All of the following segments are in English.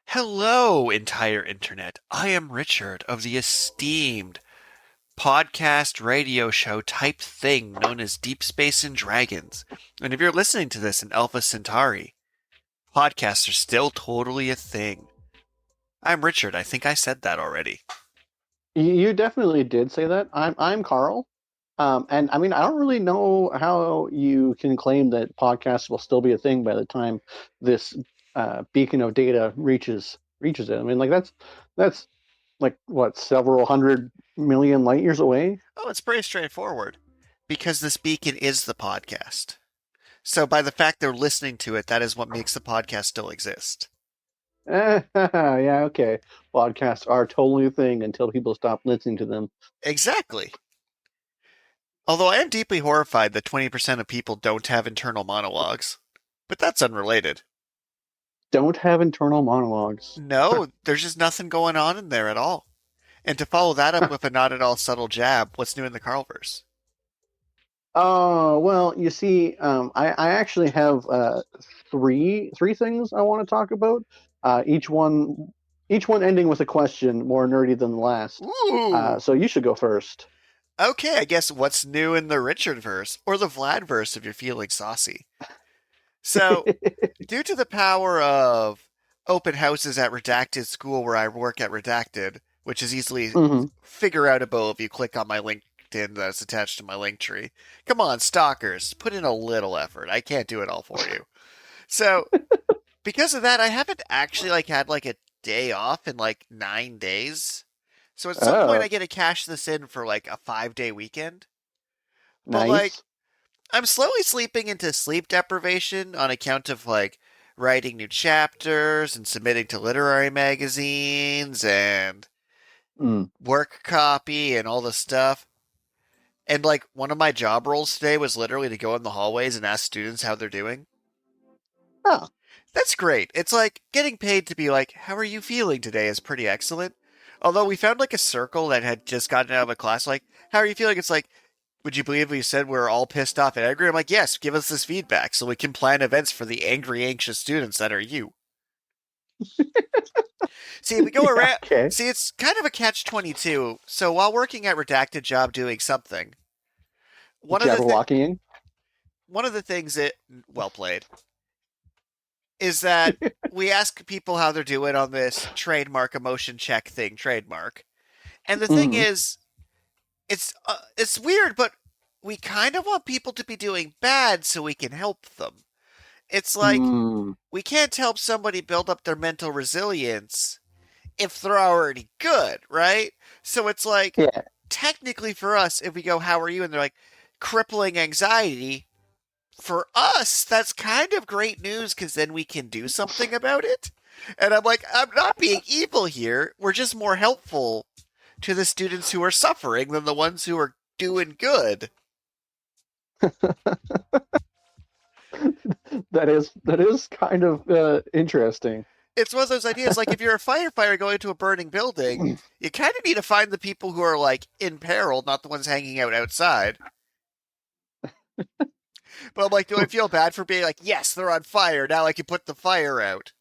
Hello, entire internet. I am Richard of the esteemed podcast radio show type thing known as Deep Space and Dragons. And if you're listening to this in Alpha Centauri, podcasts are still totally a thing. I'm Richard. I think I said that already. You definitely did say that. I'm Carl. And I mean, I don't really know how you can claim that podcasts will still be a thing by the time this beacon of data reaches it. I mean, like that's like what, several hundred million light years away. Oh, it's pretty straightforward. Because this beacon is the podcast. So by the fact they're listening to it, that is what makes the podcast still exist. Yeah, okay. Podcasts are totally a thing until people stop listening to them. Exactly. Although I am deeply horrified that 20% of people don't have internal monologues. But that's unrelated. Don't have internal monologues. No, there's just nothing going on in there at all. And to follow that up with a not at all subtle jab, what's new in the Carlverse? Oh, well, you see, I actually have three things I want to talk about. Each one ending with a question, more nerdy than the last. Ooh! So you should go first. Okay, I guess what's new in the Richard verse, or the Vlad verse if you're feeling saucy. So, due to the power of open houses at Redacted School where I work at Redacted, which is easily Hmm. figure outable if you click on my LinkedIn that's attached to my link tree. Come on, stalkers, put in a little effort. I can't do it all for you. So, because of that, I haven't actually had a day off in 9 days. So at some point, Oh, I get to cash this in for a 5 day weekend. But nice. I'm slowly sleeping into sleep deprivation on account of writing new chapters and submitting to literary magazines and Mm. work copy and all this stuff. And one of my job roles today was literally to go in the hallways and ask students how they're doing. Oh, That's great. It's getting paid to be how are you feeling today is pretty excellent. Although we found a circle that had just gotten out of a class, how are you feeling? It's would you believe we said we're all pissed off and angry? I'm yes, give us this feedback so we can plan events for the angry, anxious students that are you. See, we go yeah, around. okay. See, it's kind of a catch-22. So while working at Redacted Job doing something, one of the th- Jabberwockying. one of the things that well played is that we ask people how they're doing on this trademark emotion check thing, trademark. And the thing Hmm. is, it's weird, but we kind of want people to be doing bad so we can help them. It's Mm. we can't help somebody build up their mental resilience if they're already good, right? So it's Yeah. technically for us, if we go, how are you? And they're crippling anxiety. For us, that's kind of great news because then we can do something about it. And I'm not being evil here. We're just more helpful to the students who are suffering than the ones who are doing good. That is kind of interesting. It's one of those ideas if you're a firefighter going to a burning building, you kind of need to find the people who are in peril, not the ones hanging out outside. But I'm do I feel bad for being yes, they're on fire. Now I can put the fire out.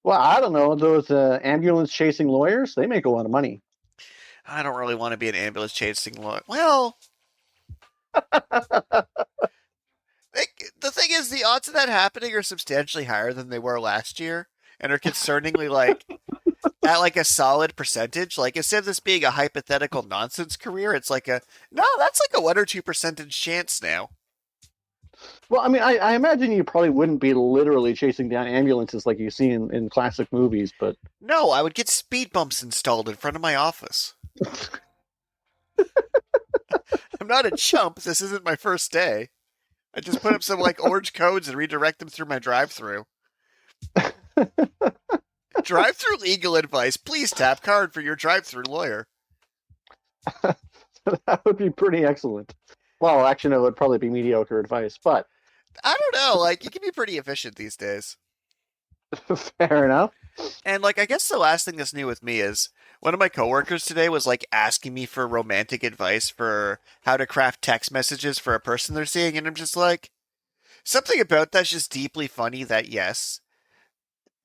Well, I don't know. Those ambulance chasing lawyers, they make a lot of money. I don't really want to be an ambulance chasing lawyer. Well, the thing is, the odds of that happening are substantially higher than they were last year, and are concerningly at a solid percentage. Instead of this being a hypothetical nonsense career, it's a no. That's a 1 or 2% chance now. Well, I mean, I imagine you probably wouldn't be literally chasing down ambulances like you see in classic movies, but No, I would get speed bumps installed in front of my office. I'm not a chump. This isn't my first day. I just put up some orange codes and redirect them through my drive-through. Drive-through legal advice. Please tap card for your drive-through lawyer. that would be pretty excellent. Well, actually, no, it would probably be mediocre advice, but I don't know. You can be pretty efficient these days. fair enough. And I guess the last thing that's new with me is one of my coworkers today was asking me for romantic advice for how to craft text messages for a person they're seeing, and I'm just something about that's just deeply funny that yes,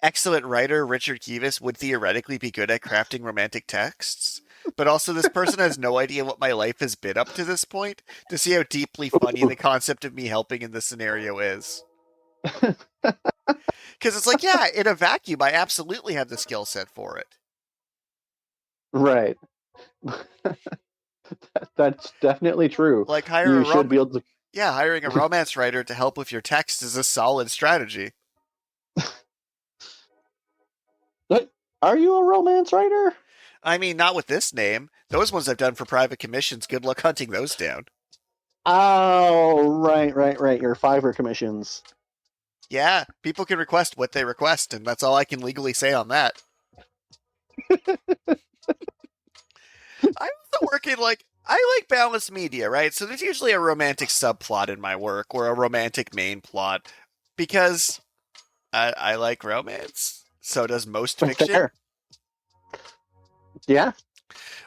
excellent writer Richard Kivas would theoretically be good at crafting romantic texts, but also this person has no idea what my life has been up to this point to see how deeply funny the concept of me helping in this scenario is. Because it's like, yeah, in a vacuum, I absolutely have the skill set for it. Right. That's definitely true. Like You should be able to. hiring a romance writer to help with your text is a solid strategy. Are you a romance writer? I mean, not with this name. Those ones I've done for private commissions. Good luck hunting those down. Oh, right. Your Fiverr commissions. Yeah, people can request what they request, and that's all I can legally say on that. I'm also working I like balanced media, right? So there's usually a romantic subplot in my work or a romantic main plot because I like romance. So does most fiction. Fair. Yeah.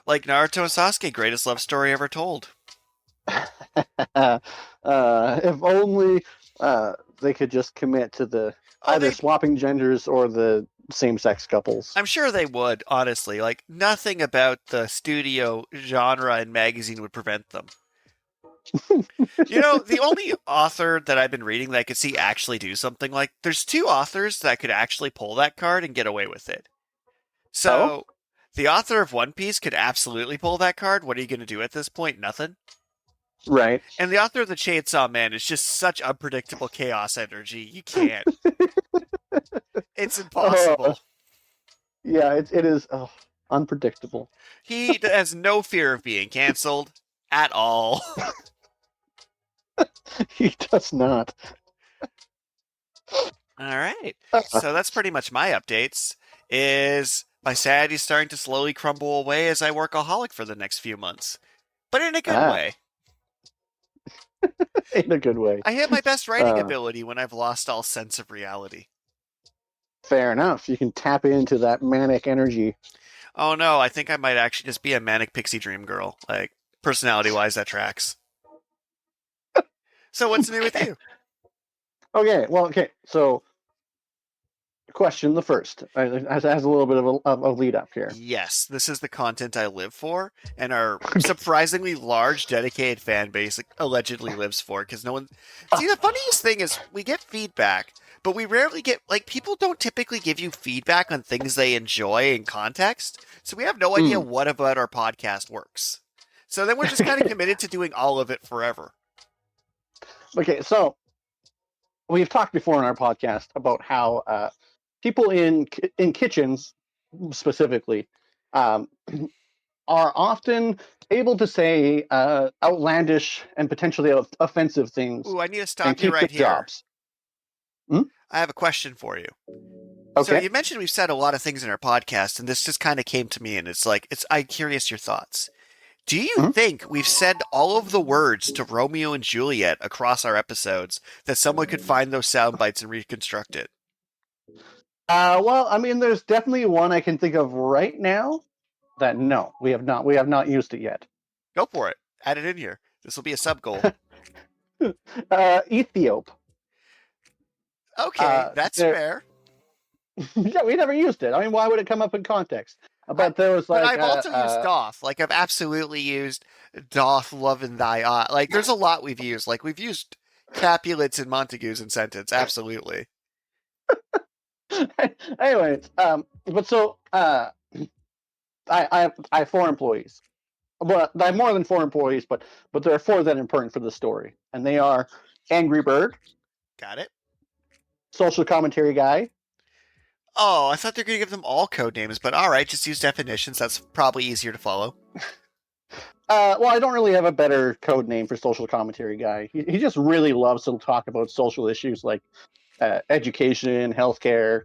Like Naruto and Sasuke, greatest love story ever told. If only they could just commit to the either swapping genders or the same-sex couples. I'm sure they would, honestly. Like, nothing about the studio genre and magazine would prevent them. The only author that I've been reading that I could see actually do something like, there's two authors that could actually pull that card and get away with it. So, the author of One Piece could absolutely pull that card. What are you going to do at this point? Nothing. Right. And the author of The Chainsaw Man is just such unpredictable chaos energy. You can't. It's impossible. Yeah, it is unpredictable. He has no fear of being canceled at all. He does not. All right. So that's pretty much my updates. Is my sanity starting to slowly crumble away as I workaholic for the next few months, but in a good way. In a good way. I hit my best writing ability when I've lost all sense of reality. Fair enough. You can tap into that manic energy. Oh no, I think I might actually just be a manic pixie dream girl. Like, personality-wise, that tracks. So what's new with you? Okay. So, question the first. It has a little bit of a lead up here. Yes, this is the content I live for, and our surprisingly large, dedicated fan base allegedly lives for, because no one... See, the funniest thing is, we get feedback, but we rarely get... people don't typically give you feedback on things they enjoy in context, so we have no idea what about our podcast works. So then we're just kind of committed to doing all of it forever. Okay, so we've talked before in our podcast about how people in kitchens specifically are often able to say outlandish and potentially offensive things. Ooh, I need to stop you right here. Jobs. I have a question for you. Okay. So you mentioned we've said a lot of things in our podcast, and this just kind of came to me, and I'm curious your thoughts. Do you think we've said all of the words to Romeo and Juliet across our episodes that someone could find those sound bites and reconstruct it? Well, I mean, there's definitely one I can think of right now that no, we have not used it yet. Go for it. Add it in here. This will be a sub goal. Ethiop. Okay, that's fair. Yeah, we never used it. I mean, why would it come up in context? But there was But I've also used doth. Like, I've absolutely used doth love in thy eye. Like, there's a lot we've used. Like, we've used Capulets and Montagues in sentence. Absolutely. Anyways, but so I have 4 employees. Well, I have more than 4 employees, but there are 4 that are important for the story, and they are Angry Bird. Got it. Social commentary guy. Oh, I thought they were going to give them all code names, but all right, just use definitions. That's probably easier to follow. Well, I don't really have a better code name for social commentary guy. He just really loves to talk about social issues like education, healthcare,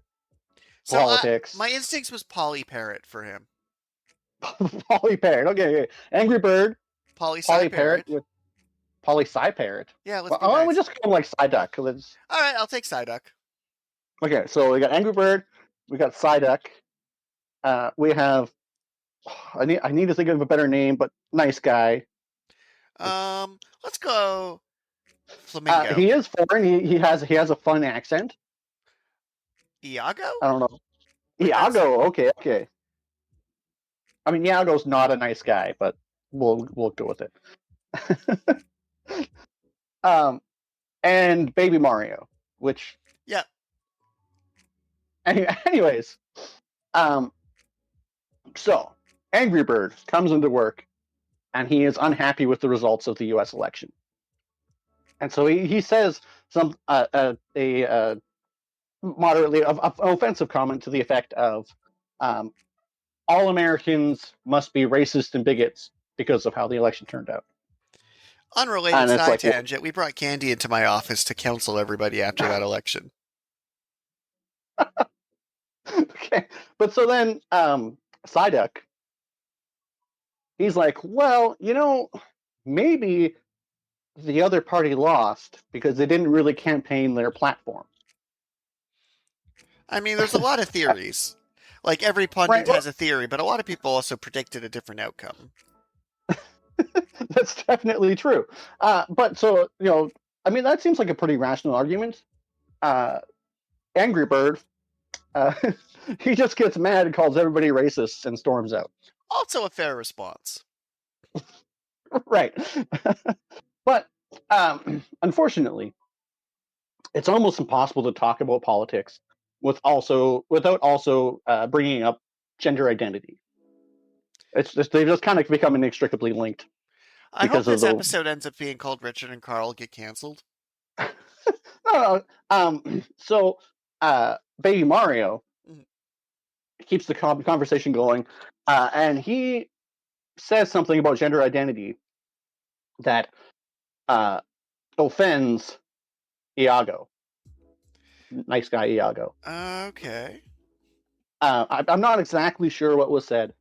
politics. My instincts was Polly Parrot for him. Polly Parrot. Okay. Angry Bird. Polly Parrot. With Polly Parrot. Yeah, let's be nice. We just call him like Psyduck. All right, I'll take Psyduck. Okay, so we got Angry Bird. We got Psyduck. We have. I need to think of a better name, but nice guy. Let's go Flamingo. He is foreign. He has a fun accent. Iago? I don't know. Like that's Iago. Okay, okay. I mean, Iago's not a nice guy, but we'll go with it. um, and Baby Mario, which yeah. anyways, um, so Angry Bird comes into work and he is unhappy with the results of the U.S. election, and so he says some a moderately offensive comment to the effect of, um, all Americans must be racist and bigots because of how the election turned out. Unrelated And it's side like, well, tangent. We brought candy into my office to counsel everybody after that election. okay. But so then Psyduck, he's like, well, maybe the other party lost because they didn't really campaign their platform. I mean, there's a lot of theories. Like every Right. pundit Well, has a theory, but a lot of people also predicted a different outcome. that's definitely true. But so, I mean, that seems like a pretty rational argument. Uh, Angry Bird, uh, he just gets mad and calls everybody racist and storms out. Also a fair response. Right. But unfortunately, it's almost impossible to talk about politics without also bringing up gender identity. It's just they've just kind of become inextricably linked I hope because of this the episode ends up being called Richard and Carl Get Cancelled. no, no. So Baby Mario Mhm. keeps the conversation going, and he says something about gender identity that uh, offends Iago, nice guy Iago. Okay. I'm not exactly sure what was said,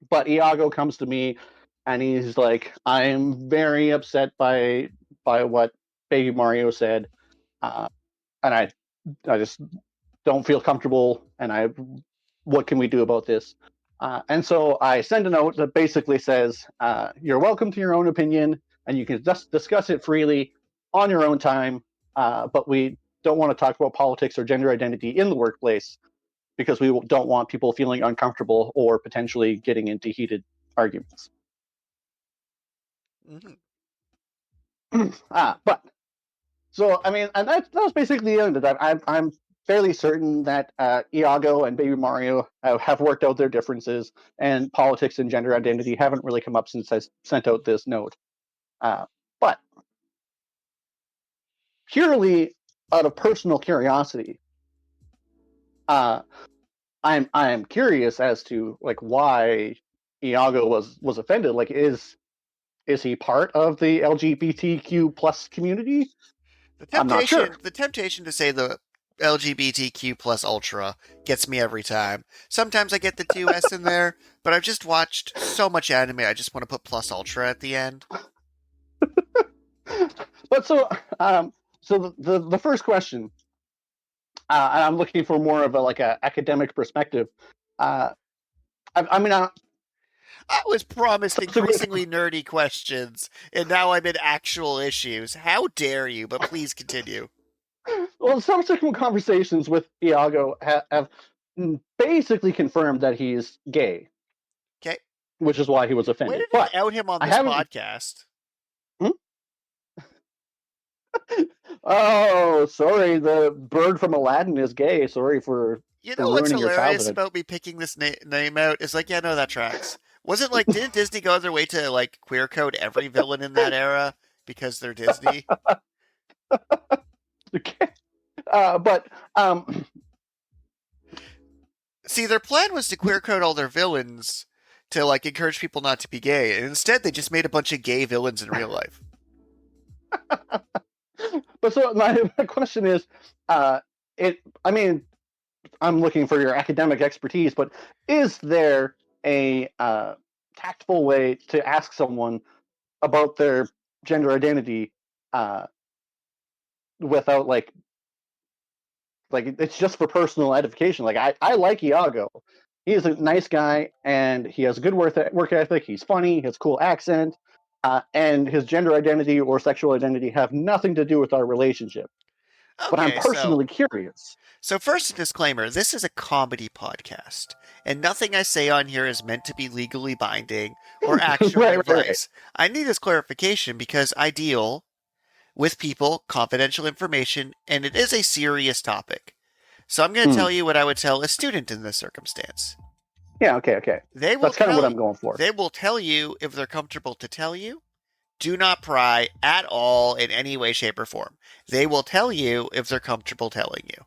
but Iago comes to me and he's like, "I'm very upset by what Baby Mario said, uh, and I just don't feel comfortable. And what can we do about this?" And so I send a note that basically says, "You're welcome to your own opinion, and you can just discuss it freely on your own time, but we don't want to talk about politics or gender identity in the workplace because we don't want people feeling uncomfortable or potentially getting into heated arguments." Mm-hmm. But so I mean, and that was basically the end of that. I'm fairly certain that Iago and Baby Mario have worked out their differences, and politics and gender identity haven't really come up since I sent out this note. But purely out of personal curiosity, uh, I'm curious as to like why Iago was offended. Like, is he part of the LGBTQ plus community? I'm not sure. The temptation to say the LGBTQ plus ultra gets me every time. Sometimes I get the 2S in there, but I've just watched so much anime, I just want to put plus ultra at the end. But so the first question, and I'm looking for more of a academic perspective. Uh, I mean, I was promised subsequent, increasingly nerdy questions, and now I'm in actual issues. How dare you? But please continue. well, subsequent conversations with Iago have basically confirmed that he's gay, Okay. which is why he was Way offended. to not But out him on I this haven't. podcast. Hmm? Oh, sorry, the bird from Aladdin is gay. Sorry You for know what's ruining your hilarious childhood. about me picking this name out? It's like, yeah, no, that tracks. Wasn't like, didn't Disney go their way to like queer code every villain in that era because they're Disney? Okay. But See, their plan was to queer code all their villains to like encourage people not to be gay, and instead they just made a bunch of gay villains in real life. but so my question is, it. I mean, I'm looking for your academic expertise, but is there a tactful way to ask someone about their gender identity uh, without like it's just for personal edification? Like I like Iago. He is a nice guy and he has a good work ethic. He's funny. He has a cool accent. And his gender identity or sexual identity have nothing to do with our relationship. but I'm Okay, so personally curious. first a disclaimer, this is a comedy podcast, and nothing I say on here is meant to be legally binding or actual Right. advice. I need this clarification because I deal with people, confidential information, and it is a serious topic. So I'm going to Hmm. tell you what I would tell a student in this circumstance. Yeah, okay. They will That's kind of what tell I'm going for. they will tell you if they're comfortable to tell you. Do not pry at all in any way, shape, or form. They will tell you if they're comfortable telling you.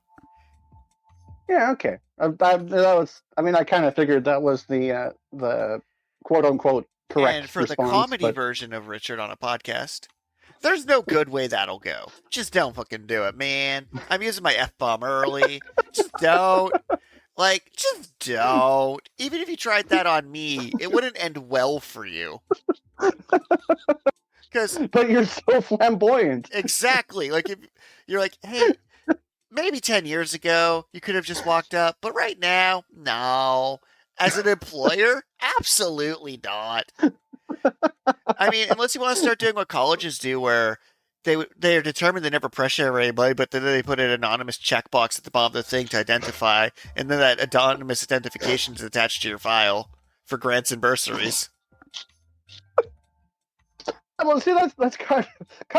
Yeah, okay. I mean, I kind of figured that was the quote unquote And correct for the response, comedy but version of Richard on a podcast, there's no good way that'll go. Just don't fucking do it, man. I'm using my F bomb early. Just don't. Like, just don't. Even if you tried that on me, it wouldn't end well for you. Because, but you're so flamboyant. exactly, like, if you're like, hey, maybe 10 years ago, you could have just walked up, but right now, no. As an employer, absolutely not. I mean, unless you want to start doing what colleges do, where they're determined they never pressure anybody, but then they put an anonymous checkbox at the bottom of the thing to identify, and then that anonymous identification is attached to your file for grants and bursaries. Well, see, that's kind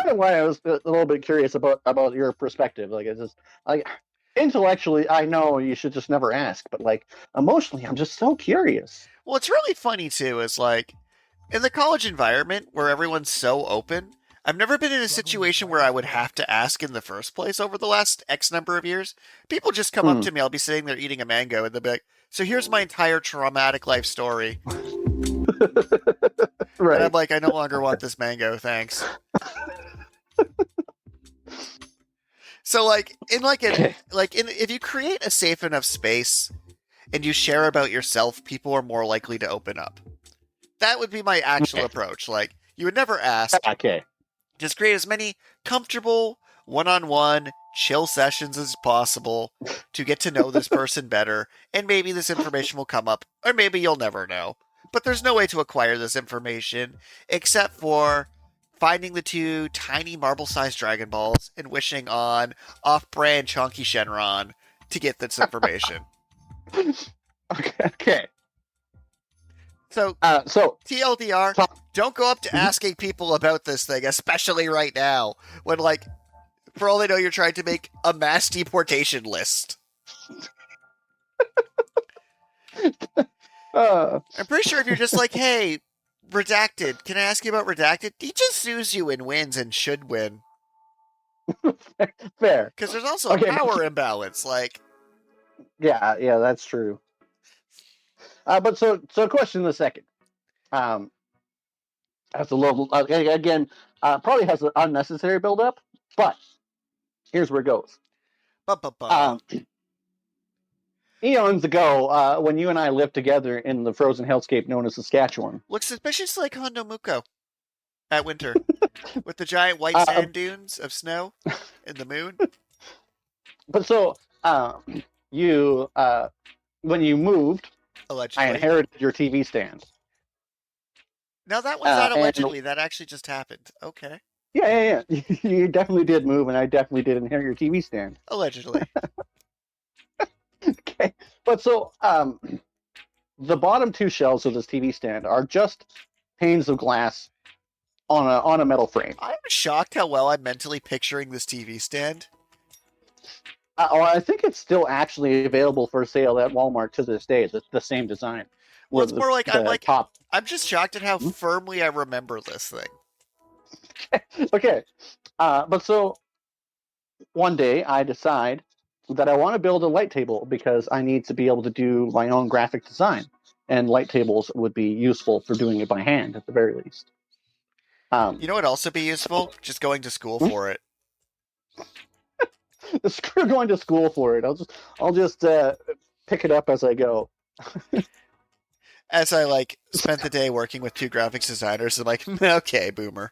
of why I was a little bit curious about your perspective. Like, it's just like intellectually, I know you should just never ask, but like emotionally, I'm just so curious. Well, it's really funny too, is like in the college environment where everyone's so open. I've never been in a situation where I would have to ask in the first place over the last X number of years. People just come up Hmm. to me, I'll be sitting there eating a mango, and they'll be like, so here's my entire traumatic life story. And I'm Right. like, I no longer want this mango, thanks. So Okay. if you create a safe enough space and you share about yourself, people are more likely to open up. That would be my actual Okay. approach. Like, you would never ask. Okay. Just create as many comfortable one-on-one chill sessions as possible to get to know this person better, and maybe this information will come up, or maybe you'll never know. But there's no way to acquire this information except for finding the two tiny marble-sized Dragon Balls and wishing on off-brand Chonky Shenron to get this information. Okay. So, So TLDR, top, don't go up to Mhm. asking people about this thing, especially right now, when, like, for all they know, you're trying to make a mass deportation list. uh, I'm pretty sure if you're just like, hey, Redacted, can I ask you about Redacted? He just sues you and wins and should win. fair. Because there's also a Okay. power imbalance. Like, Yeah, that's true. But so question the second. Um, that's a little again. Probably has an unnecessary buildup, but here's where it goes. ba-ba-ba. Um, Eons ago, when you and I lived together in the frozen hellscape known as Saskatchewan. Looks suspiciously like Hondo Muko at winter. With the giant white Uh, sand dunes of snow and the moon. but so you when you moved, I Allegedly. inherited your TV stand. Now that one's not And allegedly. That actually just happened. Okay. yeah. You definitely did move, and I definitely did inherit your TV stand. Allegedly. Okay, but so the bottom two shelves of this TV stand are just panes of glass on a metal frame. I'm shocked how well I'm mentally picturing this TV stand. I think it's still actually available for sale at Walmart to this day. The same design. Well, Where it's more like the top. I'm just shocked at how firmly I remember this thing. Okay, but so one day I decide that I want to build a light table because I need to be able to do my own graphic design, and light tables would be useful for doing it by hand at the very least. You know what would also be useful? Just going to school for it. Screw going to school for it. I'll just pick it up as I go. As I spent the day working with two graphics designers, I'm like, okay, boomer.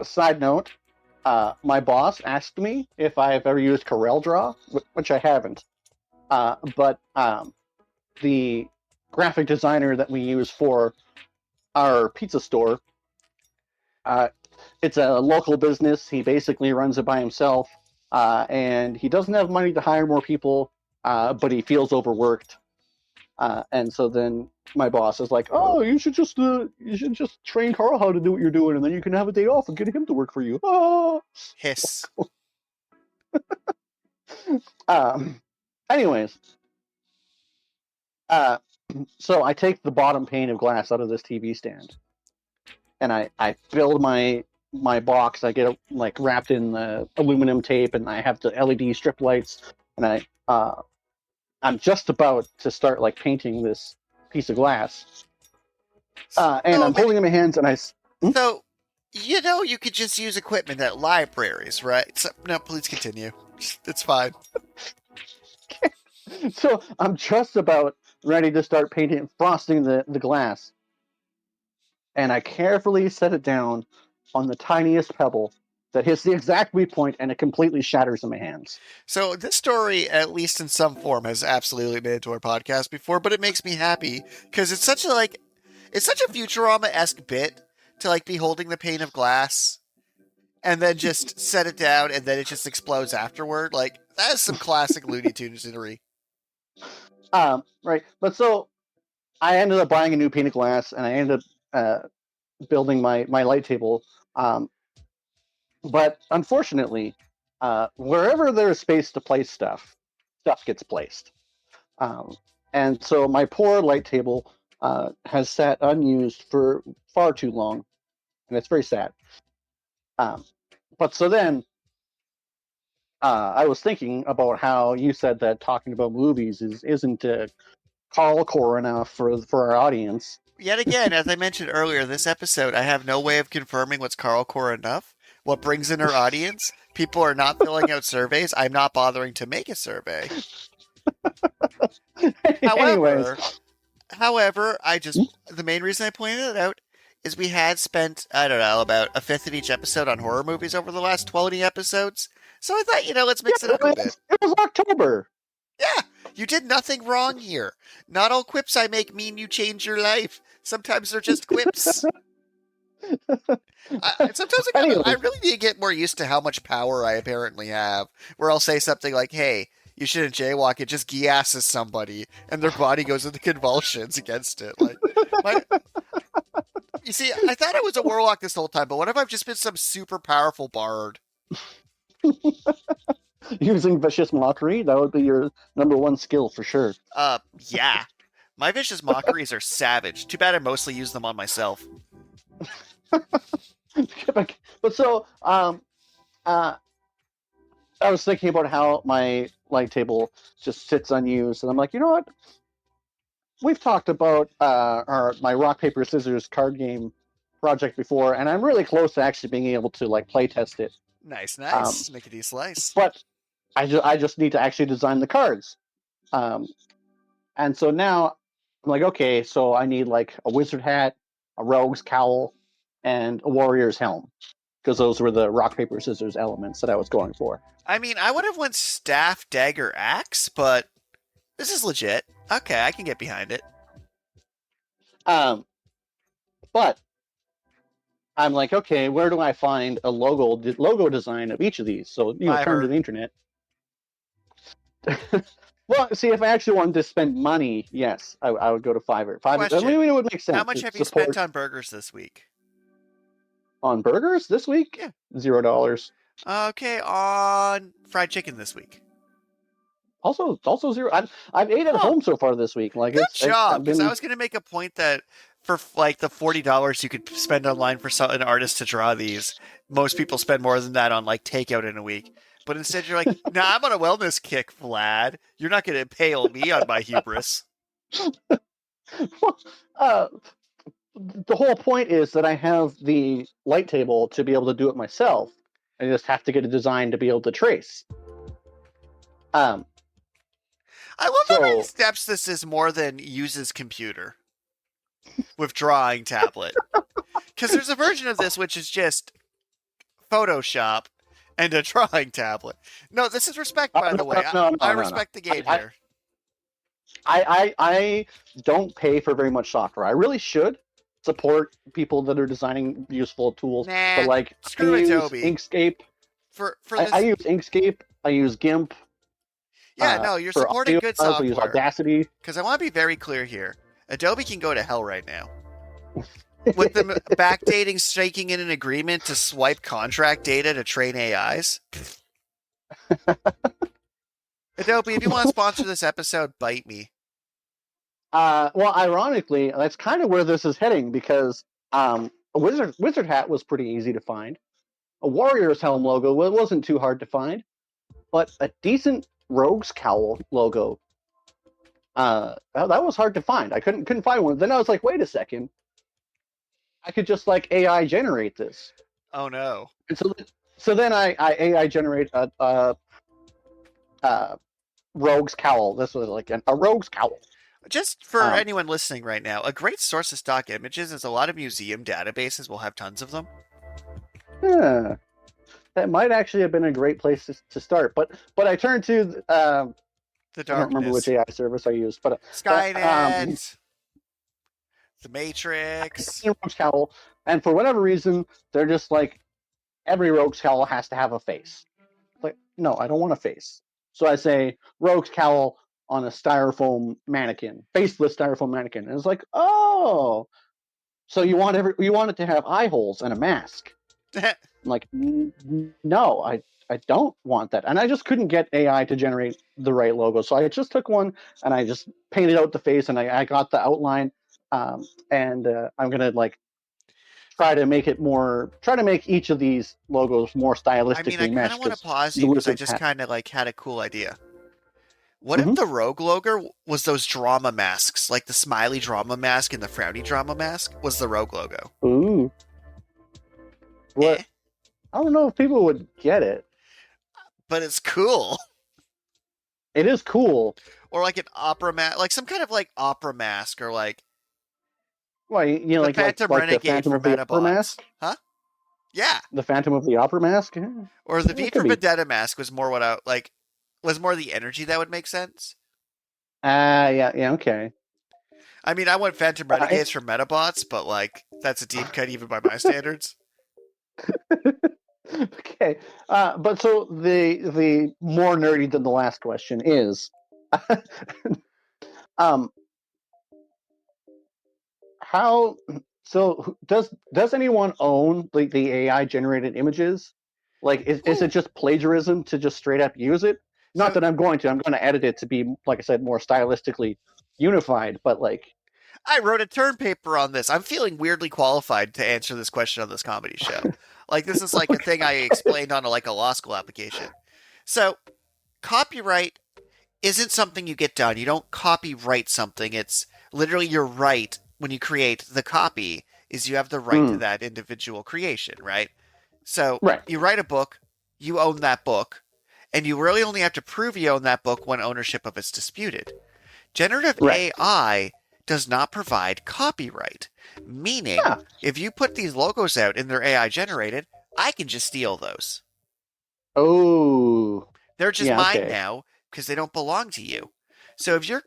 Side note: my boss asked me if I've ever used CorelDRAW, which I haven't. But the graphic designer that we use for our pizza store It's a local business. He basically runs it by himself, and he doesn't have money to hire more people, but he feels overworked. And so then my boss is like, "Oh, you should just train Carl how to do what you're doing, and then you can have a day off and get him to work for you." Oh. Hiss. Um, anyways, uh, so I take the bottom pane of glass out of this TV stand, and I build my box. I get it like wrapped in the aluminum tape, and I have the LED strip lights, and I'm just about to start like painting this piece of glass, and So, I'm holding it in my hands, and so, you could just use equipment at libraries, right? So, no, please continue. It's fine. so I'm just about ready to start painting, frosting the glass, and I carefully set it down on the tiniest pebble that hits the exact weak point, and it completely shatters in my hands. So this story, at least in some form, has absolutely made it to our podcast before, but it makes me happy because it's such a Futurama-esque bit to like be holding the pane of glass and then just set it down and then it just explodes afterward. Like that is some classic Looney Tunes-inery. Right, but so I ended up buying a new pane of glass, and I ended up building my light table. But unfortunately, wherever there is space to place stuff, stuff gets placed. And so my poor light table has sat unused for far too long, and it's very sad. But so then I was thinking about how you said that talking about movies isn't call core enough for our audience. Yet again, as I mentioned earlier, this episode, I have no way of confirming what's Carlcore enough. What brings in our audience? People are not filling out surveys. I'm not bothering to make a survey. Anyways, However, the main reason I pointed it out is we had spent, I don't know, about a fifth of each episode on horror movies over the last 20 episodes. So I thought, let's mix it up a bit. It was October. Yeah, you did nothing wrong here. Not all quips I make mean you change your life. Sometimes they're just quips. Sometimes I really need to get more used to how much power I apparently have. Where I'll say something like, "Hey, you shouldn't jaywalk." It just giasses somebody, and their body goes into convulsions against it. You see, I thought I was a warlock this whole time, but what if I've just been some super powerful bard? Using vicious mockery, that would be your number one skill for sure. Yeah. My vicious mockeries are savage. Too bad I mostly use them on myself. But so, I was thinking about how my light table just sits unused, and I'm like, you know what? We've talked about my rock paper scissors card game project before, and I'm really close to actually being able to like play test it. Nice. Nickety slice. But I just need to actually design the cards. And so now I'm like, okay, so I need like a wizard hat, a rogue's cowl, and a warrior's helm, because those were the rock paper scissors elements that I was going for. I mean, I would have went staff, dagger, axe, but this is legit. Okay, I can get behind it. But I'm like, okay, where do I find a logo design of each of these? So turn to the internet. Well, see, if I actually wanted to spend money, yes, I would go to Fiverr. Question. I mean, it would make sense. How much have you spent on burgers this week? On burgers this week? Yeah. $0. Okay, on fried chicken this week. Also zero. I've ate at home so far this week. Like, good job. Because I was going to make a point that for like the $40 you could spend online for an artist to draw these, most people spend more than that on like takeout in a week. But instead you're like, nah, I'm on a wellness kick, Vlad. You're not going to impale me on my hubris. The whole point is that I have the light table to be able to do it myself. I just have to get a design to be able to trace. I love how many steps this is more than uses computer with drawing tablet. Because there's a version of this which is just Photoshop and a drawing tablet. No, this is respect, by the way. I respect the game here. I don't pay for very much software. I really should, support people that are designing useful tools, but Nah, like I screw use Adobe. Inkscape. For I this, use Inkscape. I use GIMP. yeah, no, you're For supporting audio good files, I use software. Audacity. Because I want to be very clear here. Adobe can go to hell right now. With them backdating, staking in an agreement to swipe contract data to train AIs. Adobe, if you want to sponsor this episode, bite me. Well, ironically, that's kind of where this is heading because a wizard hat was pretty easy to find. A warrior's helm logo wasn't too hard to find, but a decent rogue's cowl logo that was hard to find. I couldn't find one. Then I was like, wait a second, I could just like AI generate this. Oh no. And so then I AI generate a rogue's cowl. This was like a rogue's cowl. Just for Um, anyone listening right now, a great source of stock images is a lot of museum databases will have tons of them. yeah, that might actually have been a great place to start. But I turned to The I don't remember which Darkness, AI service I used, but Skynet, The Matrix. rogue's cowl, and for whatever reason, they're just like every rogue's cowl has to have a face. Like, no, I don't want a face. So I say rogue's cowl on a styrofoam mannequin, faceless styrofoam mannequin, and it's like, oh, so you want it to have eye holes and a mask? I'm like, no, I don't want that, and I just couldn't get AI to generate the right logo. So I just took one and I just painted out the face, and I got the outline, and I'm gonna like try to make each of these logos more I mean, I stylistically kind of mesh want to because pause the you because I wizard just hat. kind of like had a cool idea. What if Mm-hmm. the rogue logo was those drama masks, like the smiley drama mask and the frowny drama mask was the rogue logo? Ooh, Eh, what? I don't know if people would get it. but it's cool. It is cool. Or like an opera mask, like some kind of like opera mask, or like Well, the like Phantom the Renegade Phantom for of the Opera Metabots. mask. Huh? Yeah. The Phantom of the Opera mask. Yeah, Or the V it could for be. Vendetta mask was more what I like, was more the energy that would make sense. Yeah, okay. I mean, I want Phantom Uh, Renegades for Metabots, but like that's a deep cut even by my standards. okay, but so the more nerdy than the last question is, um, how so does anyone own like the AI generated images? Like, is it Ooh. just plagiarism to just straight up use it? Not So that I'm going to edit it to be, like I said, more stylistically unified, but like, I wrote a term paper on this. I'm feeling weirdly qualified to answer this question on this comedy show. Like this is like a thing I explained on like a law school application. So copyright isn't something you get done. You don't copyright something. It's literally your right when you create the copy is you have the right to mm, that individual creation, right? So right, you write a book, you own that book, and you really only have to prove you own that book when ownership of it's disputed. Generative right, AI does not provide copyright, meaning yeah, if you put these logos out and they're AI generated, I can just steal those. oh, They're just yeah, mine okay, now because they don't belong to you. So if your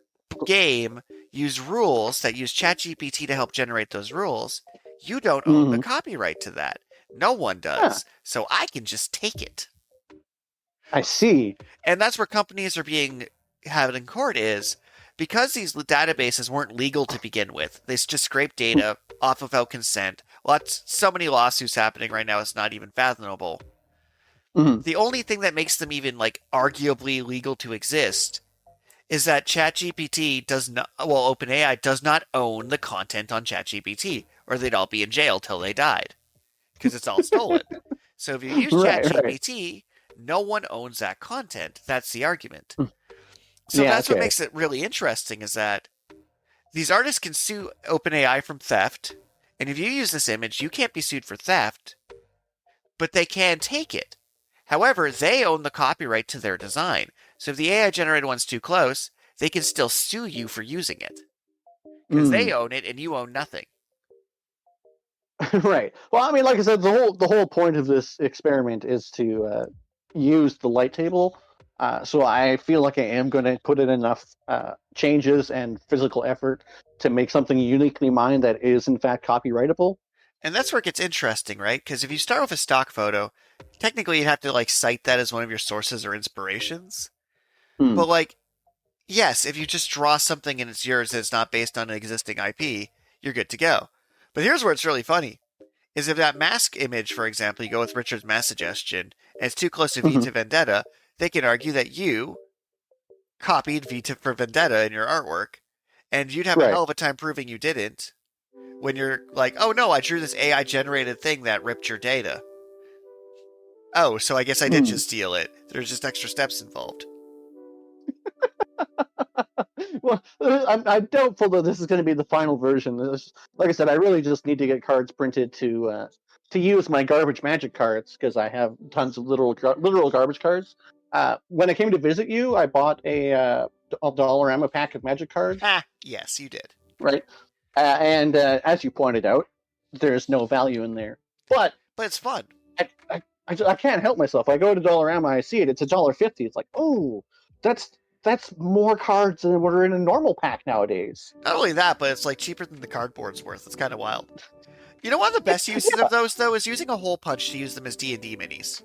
game use rules that use ChatGPT to help generate those rules, you don't own the mm-hmm. copyright to that. No one Yeah, does. So I can just take it. I see. And that's where companies are being had in court is because these databases weren't legal to begin with. They just scrape data off without consent. Lots, so many lawsuits happening right now. It's not even fathomable. Mm-hmm. The only thing that makes them even like arguably legal to exist is that ChatGPT does not, well, OpenAI does not own the content on ChatGPT, or they'd all be in jail till they died because it's all stolen. So if you use Right. ChatGPT, no one owns that content. That's the argument. Mm. So Yeah, that's what okay. makes it really interesting is that these artists can sue OpenAI from theft, and if you use this image, you can't be sued for theft, but they can take it. However, they own the copyright to their design. So if the AI generated one's too close, they can still sue you for using it because they Mm. own it and you own nothing. Right. Well, I mean, like I said, the whole point of this experiment is to use the light table So I feel like I am going to put in enough changes and physical effort to make something uniquely mine that is in fact copyrightable. And that's where it gets interesting, right? Because if you start with a stock photo, technically you'd have to like cite that as one of your sources or inspirations. Hmm. But like, yes, if you just draw something and it's yours and it's not based on an existing IP, you're good to go. But here's where it's really funny. Is if that mask image, for example, you go with Richard's mass suggestion, and it's too close to V Hmm. to Vendetta, they can argue that you copied V for Vendetta in your artwork, and you'd have a Right. hell of a time proving you didn't when you're like, oh no, I drew this AI generated thing that ripped your data. Oh, so I guess I did Hmm. just steal it. There's just extra steps involved. Well, I'm doubtful that this is going to be the final version. Like I said, I really just need to get cards printed to use my garbage magic cards because I have tons of literal garbage cards. When I came to visit you, I bought a Dollarama pack of magic cards, Ah, yes, you did. right? And as you pointed out, there's no value in there. But But it's fun. I can't help myself. I go to Dollarama, I see it. It's $1.50. It's like, oh, that's that's more cards than what are in a normal pack nowadays. Not only that, but it's like cheaper than the cardboard's worth. It's kind of wild. You know, one of the best uses Yeah. of those though is using a hole punch to use them as D&D minis.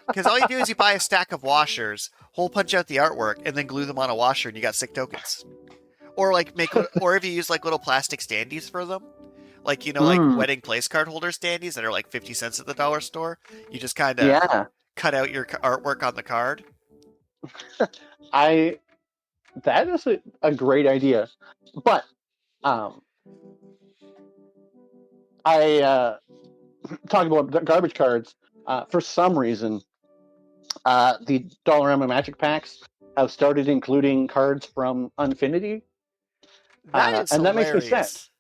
Because all you do is you buy a stack of washers, hole punch out the artwork, and then glue them on a washer, and you got sick tokens. Or like or if you use like little plastic standees for them, like like Mm, wedding place card holder standees that are like 50 cents at the dollar store. You just kind of yeah, cut out your artwork on the card. I that is a great idea, but um, I talking about garbage cards. For some reason, the Dollarama Magic Packs have started including cards from Unfinity, That is and that makes me sad. hilarious.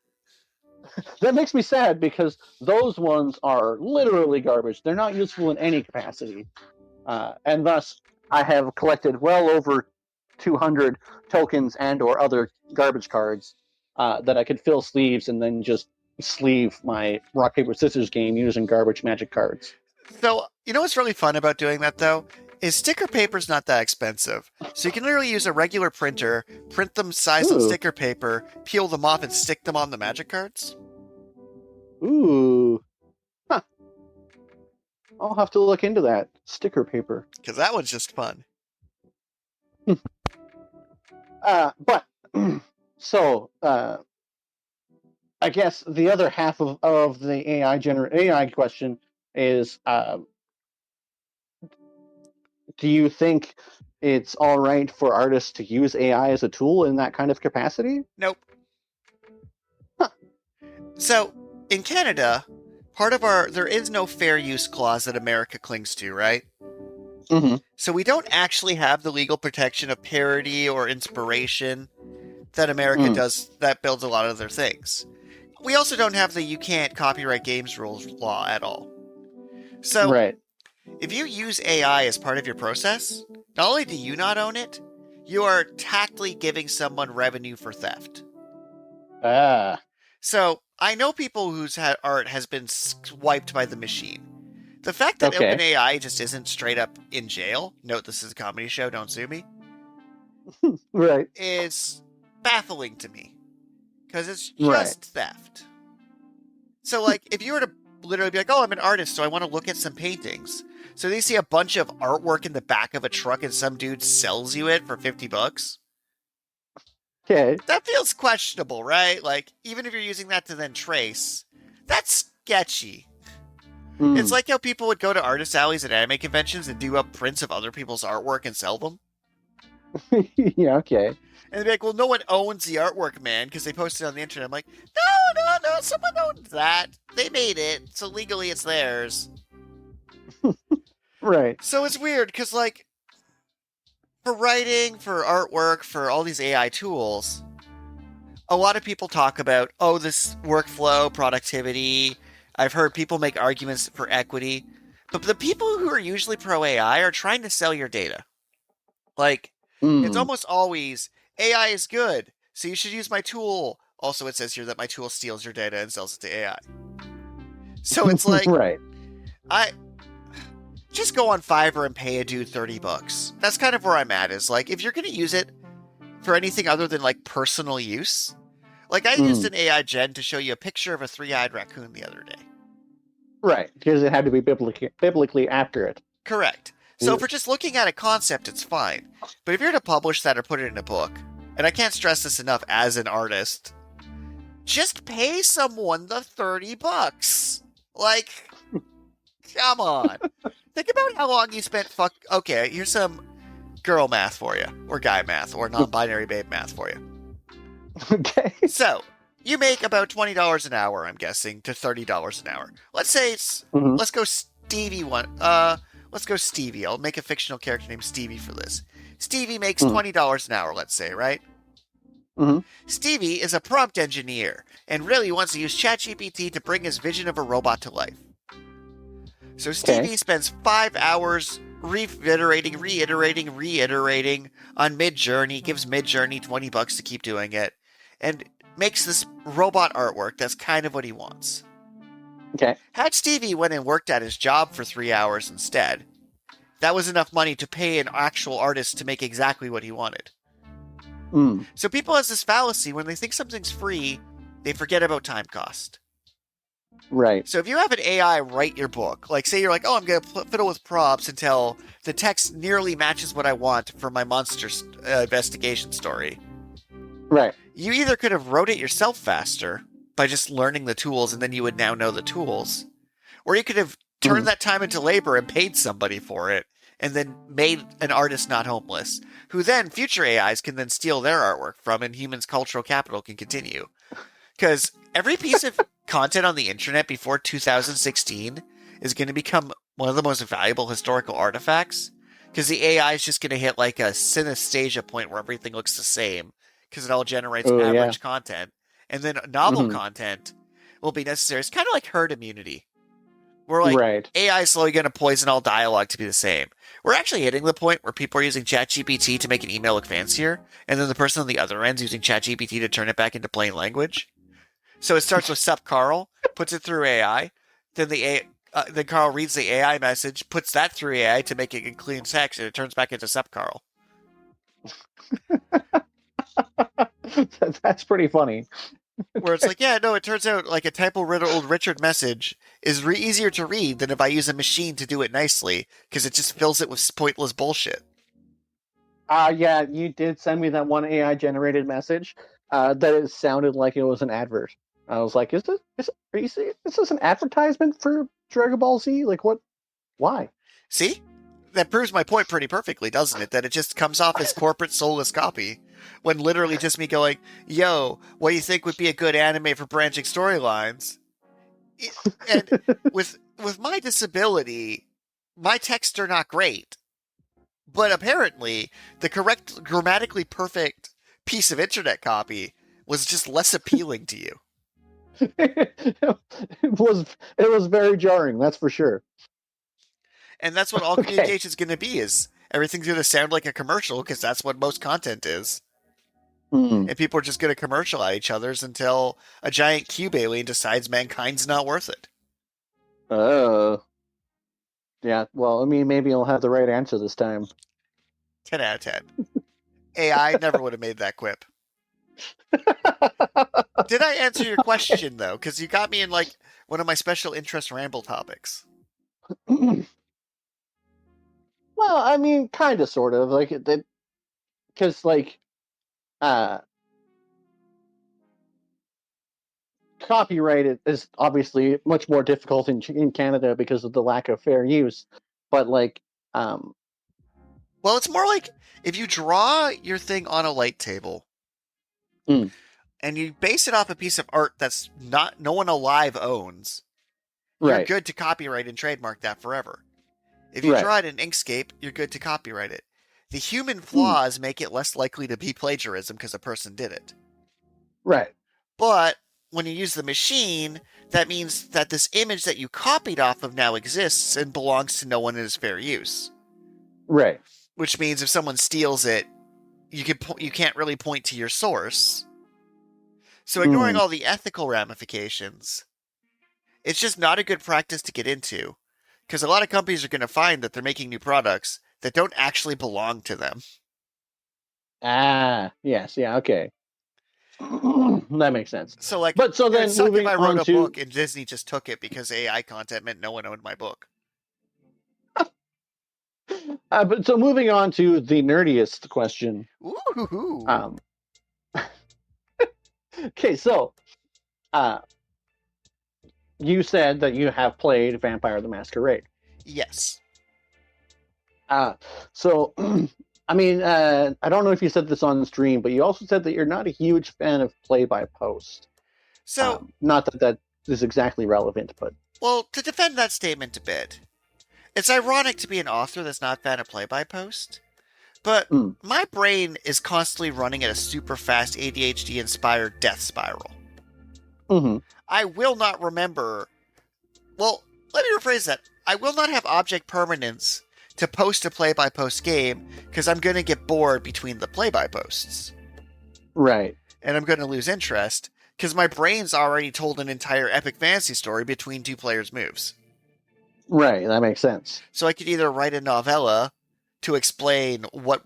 That makes me sad because those ones are literally garbage. They're not useful in any capacity, and thus I have collected well over 200 tokens and/or other garbage cards that I could fill sleeves and then just sleeve my rock paper scissors game using garbage magic cards. So, you know what's really fun about doing that though? Is sticker paper's not that expensive. So you can literally use a regular printer, print them sized on Ooh, sticker paper, peel them off, and stick them on the magic cards. ooh, huh. I'll have to look into that sticker paper. Because that one's just fun. But so I guess the other half of the AI question is do you think it's all right for artists to use AI as a tool in that kind of capacity? Nope. Huh. So, in Canada, there is no fair use clause that America clings to, right? Mm-hmm. So we don't actually have the legal protection of parody or inspiration that America Mm. does that builds a lot of their things. We also don't have the you can't copyright games rules law at all. So Right. if you use AI as part of your process, not only do you not own it, you are tactly giving someone revenue for theft. Ah. So I know people whose art has been swiped by the machine. The fact that Okay. OpenAI just isn't straight up in jail, note this is a comedy show, don't sue me, Right. is baffling to me. Because it's Right. just theft. So, like, if you were to literally be like, oh, I'm an artist, so I want to look at some paintings. So they see a bunch of artwork in the back of a truck and some dude sells you it for $50. Okay. That feels questionable, right? Like, even if you're using that to then trace, that's sketchy. It's Mm. like how people would go to artist alleys at anime conventions and do up prints of other people's artwork and sell them. Yeah. Okay. And they'd be like, well, no one owns the artwork, man, because they posted it on the internet. I'm like, no, someone owns that. They made it, so legally it's theirs. Right. So it's weird, because, like, for writing, for artwork, for all these AI tools, a lot of people talk about, oh, this workflow, productivity. I've heard people make arguments for equity. But the people who are usually pro AI are trying to sell your data. Like, it's Mm. almost always AI is good, so you should use my tool. Also, it says here that my tool steals your data and sells it to AI. So it's like, Right. I just go on Fiverr and pay a dude $30. That's kind of where I'm at, is like, if you're going to use it for anything other than like personal use, like I used Mm. an AI gen to show you a picture of a three-eyed raccoon the other day. Right, because it had to be biblically accurate. Correct. So for just looking at a concept, it's fine. But if you're to publish that or put it in a book, and I can't stress this enough as an artist, just pay someone the $30. Like, come on. Think about how long you spent Okay, here's some girl math for you, or guy math, or non-binary babe math for you. Okay. So, you make about $20 an hour, I'm guessing, to $30 an hour. Let's say Mm-hmm. let's go Stevie one. Let's go Stevie. I'll make a fictional character named Stevie for this. Stevie makes $20 an hour, let's say, right? Mm-hmm. Stevie is a prompt engineer and really wants to use ChatGPT to bring his vision of a robot to life. So Stevie spends 5 hours reiterating on Midjourney, gives Midjourney $20 to keep doing it, and makes this robot artwork that's kind of what he wants. Okay. Had Stevie went and worked at his job for 3 hours instead, that was enough money to pay an actual artist to make exactly what he wanted. Mm. So people has this fallacy, when they think something's free, they forget about time cost. Right. So if you have an AI write your book, like say you're like, oh, I'm going to fiddle with prompts until the text nearly matches what I want for my monster investigation story. Right. You either could have wrote it yourself faster by just learning the tools, and then you would now know the tools, or you could have turned that time into labor and paid somebody for it, and then made an artist not homeless, who then future AIs can then steal their artwork from, and humans' cultural capital can continue. Because every piece of content on the internet before 2016 is going to become one of the most valuable historical artifacts, because the AI is just going to hit like a synesthesia point where everything looks the same, because it all generates average content. And then novel content will be necessary. It's kind of like herd immunity. We're like, AI is slowly going to poison all dialogue to be the same. We're actually hitting the point where people are using ChatGPT to make an email look fancier, and then the person on the other end is using ChatGPT to turn it back into plain language. So it starts with "Sup, Carl," puts it through AI, then then Carl reads the AI message, puts that through AI to make it in clean text, and it turns back into "Sup, Carl." That's pretty funny. Where it's like, yeah, no, it turns out like a typo-riddled Richard message is easier to read than if I use a machine to do it nicely, because it just fills it with pointless bullshit. Yeah, you did send me that one AI generated message that it sounded like it was an advert. I was like, are you serious? Is this an advertisement for Dragon Ball Z? Like, what? Why? See? That proves my point pretty perfectly, doesn't it? That it just comes off as corporate soulless copy, when literally just me going, yo, what do you think would be a good anime for branching storylines? And with my disability, my texts are not great. But apparently, the correct, grammatically perfect piece of internet copy was just less appealing to you. It was very jarring, that's for sure. And that's what all communication is going to be, is everything's going to sound like a commercial, because that's what most content is. And people are just going to commercialize each other's until a giant cube alien decides mankind's not worth it. Yeah, well, I mean, maybe I'll have the right answer this time. 10 out of 10. AI never would have made that quip. Did I answer your question, though? Because you got me in, like, one of my special interest ramble topics. Well, I mean, kind of, sort of. Like, because, like, copyright is obviously much more difficult in Canada because of the lack of fair use. But, like, well, it's more like if you draw your thing on a light table and you base it off a piece of art that's no one alive owns, you're good to copyright and trademark that forever. If you draw it in Inkscape, you're good to copyright it. The human flaws make it less likely to be plagiarism because a person did it. Right. But when you use the machine, that means that this image that you copied off of now exists and belongs to no one in its fair use. Right. Which means if someone steals it, you can't really point to your source. So ignoring all the ethical ramifications, it's just not a good practice to get into. Because a lot of companies are going to find that they're making new products that don't actually belong to them. Ah, yes, yeah, okay. That makes sense. So, like, But so it would then suck if moving I wrote on a to book and Disney just took it because AI content meant no one owned my book. but so moving on to the nerdiest question. Ooh. Um, okay, so uh, you said that you have played Vampire the Masquerade. Yes. Uh, so I mean, I don't know if you said this on stream, but you also said that you're not a huge fan of play by post. So, Not that that is exactly relevant, but well, to defend that statement a bit, it's ironic to be an author that's not a fan of play by post, but mm, my brain is constantly running at a super fast ADHD inspired death spiral. mm-hmm, I will not remember. Well, let me rephrase that. I will not have object permanence to post a play by post game because I'm going to get bored between the play by posts. right, And I'm going to lose interest because my brain's already told an entire epic fantasy story between two players' moves. right, that makes sense. So I could either write a novella to explain what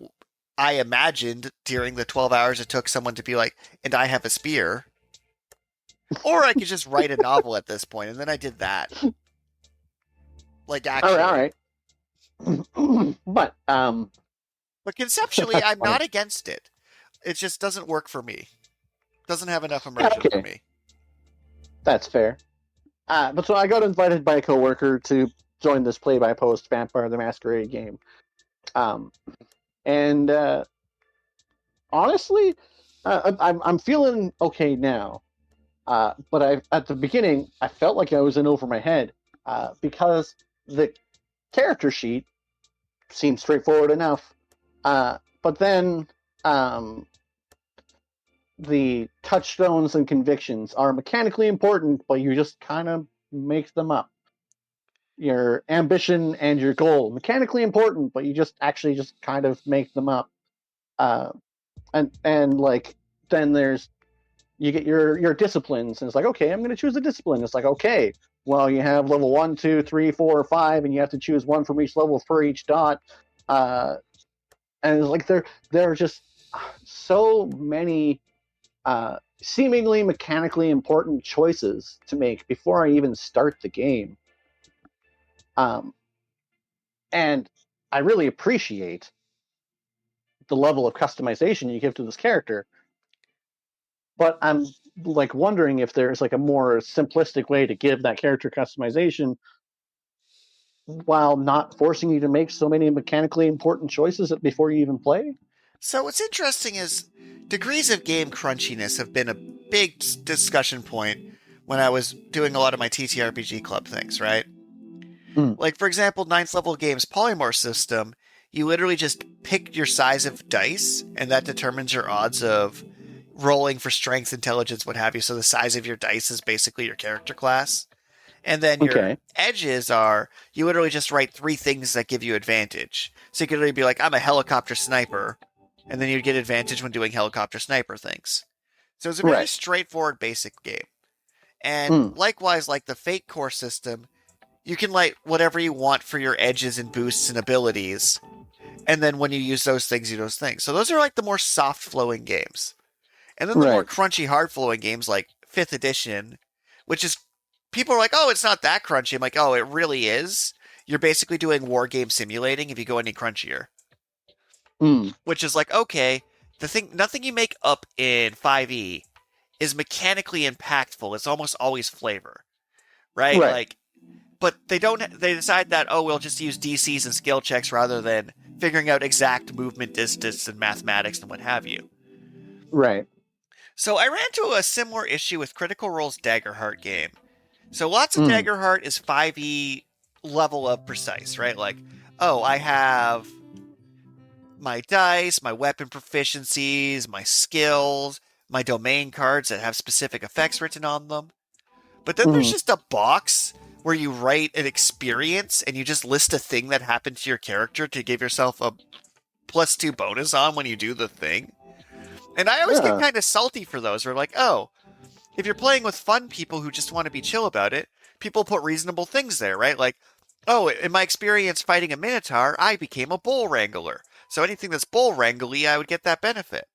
I imagined during the 12 hours it took someone to be like, and I have a spear. Or I could just write a novel at this point, and then I did that. Like, actually. All right. But conceptually, That's I'm funny. not against it. It just doesn't work for me. Doesn't have enough Yeah, immersion for okay, me. that's fair. But so I got invited by a coworker to join this play by post Vampire the Masquerade game. Um, and honestly, I'm feeling okay now. But I at the beginning I felt like I was in over my head because the character sheet seemed straightforward enough. But then um, the touchstones and convictions are mechanically important, but you just kind of make them up. Your ambition and your goal mechanically important, but you just actually just kind of make them up. Uh, and like then there's you get your disciplines, and it's like, okay, I'm going to choose a discipline. It's like, okay, well, you have level 1, 2, 3, 4, 5, and you have to choose one from each level for each dot. Uh, and it's like there are just so many seemingly mechanically important choices to make before I even start the game. Um, and I really appreciate the level of customization you give to this character, but I'm like wondering if there's like a more simplistic way to give that character customization while not forcing you to make so many mechanically important choices before you even play. So what's interesting is degrees of game crunchiness have been a big discussion point when I was doing a lot of my TTRPG club things, right? Mm. Like, for example, ninth level games polymorph system, you literally just pick your size of dice, and that determines your odds of rolling for strength, intelligence, what have you. So the size of your dice is basically your character class. And then your Okay. edges are you literally just write three things that give you advantage. So you could literally be like, I'm a helicopter sniper, and then you'd get advantage when doing helicopter sniper things. So it's a very Right. straightforward basic game. And Mm. likewise, like the fate core system, you can light whatever you want for your edges and boosts and abilities. And then when you use those things, you do those things. So those are like the more soft flowing games. And then the more Right. crunchy, hard flowing games like 5th edition, which is people are like, oh, it's not that crunchy. I'm like, oh, it really is. You're basically doing war game simulating if you go any crunchier. Mm. Which is like, okay, the thing nothing you make up in 5e is mechanically impactful. It's almost always flavor. Right? Right. Like but they decide that, oh, we'll just use DCs and skill checks rather than figuring out exact movement distance and mathematics and what have you. Right. So I ran into a similar issue with Critical Role's Daggerheart game. So lots of Mm. Daggerheart is 5e level of precise, right? Like, oh, I have my dice, my weapon proficiencies, my skills, my domain cards that have specific effects written on them. But then there's Mm. just a box where you write an experience and you just list a thing that happened to your character to give yourself a +2 bonus on when you do the thing. And I always get Yeah. kind of salty for those. Where like, oh, if you're playing with fun people who just want to be chill about it, people put reasonable things there, right? Like, Oh, in my experience fighting a minotaur, I became a bull wrangler. So anything that's bull wrangly, I would get that benefit.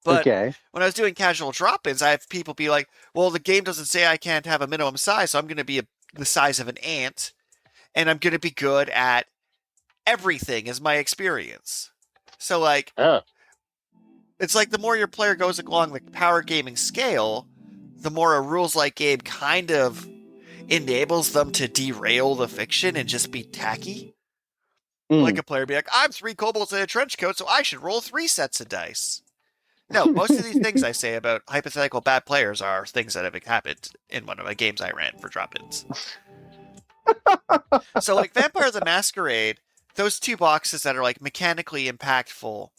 But Okay. when I was doing casual drop-ins, I have people be like, "Well, the game doesn't say I can't have a minimum size, so I'm going to be the size of an ant, and I'm going to be good at everything." Is my experience. So like, Oh. it's like the more your player goes along the power gaming scale, the more a rules-like game kind of enables them to derail the fiction and just be tacky. Like Mm. a player be like, "I'm three kobolds in a trench coat, so I should roll three sets of dice." No, most of these things I say about hypothetical bad players are things that have happened in one of the games I ran for drop-ins. So, like Vampire the Masquerade, those two boxes that are like mechanically impactful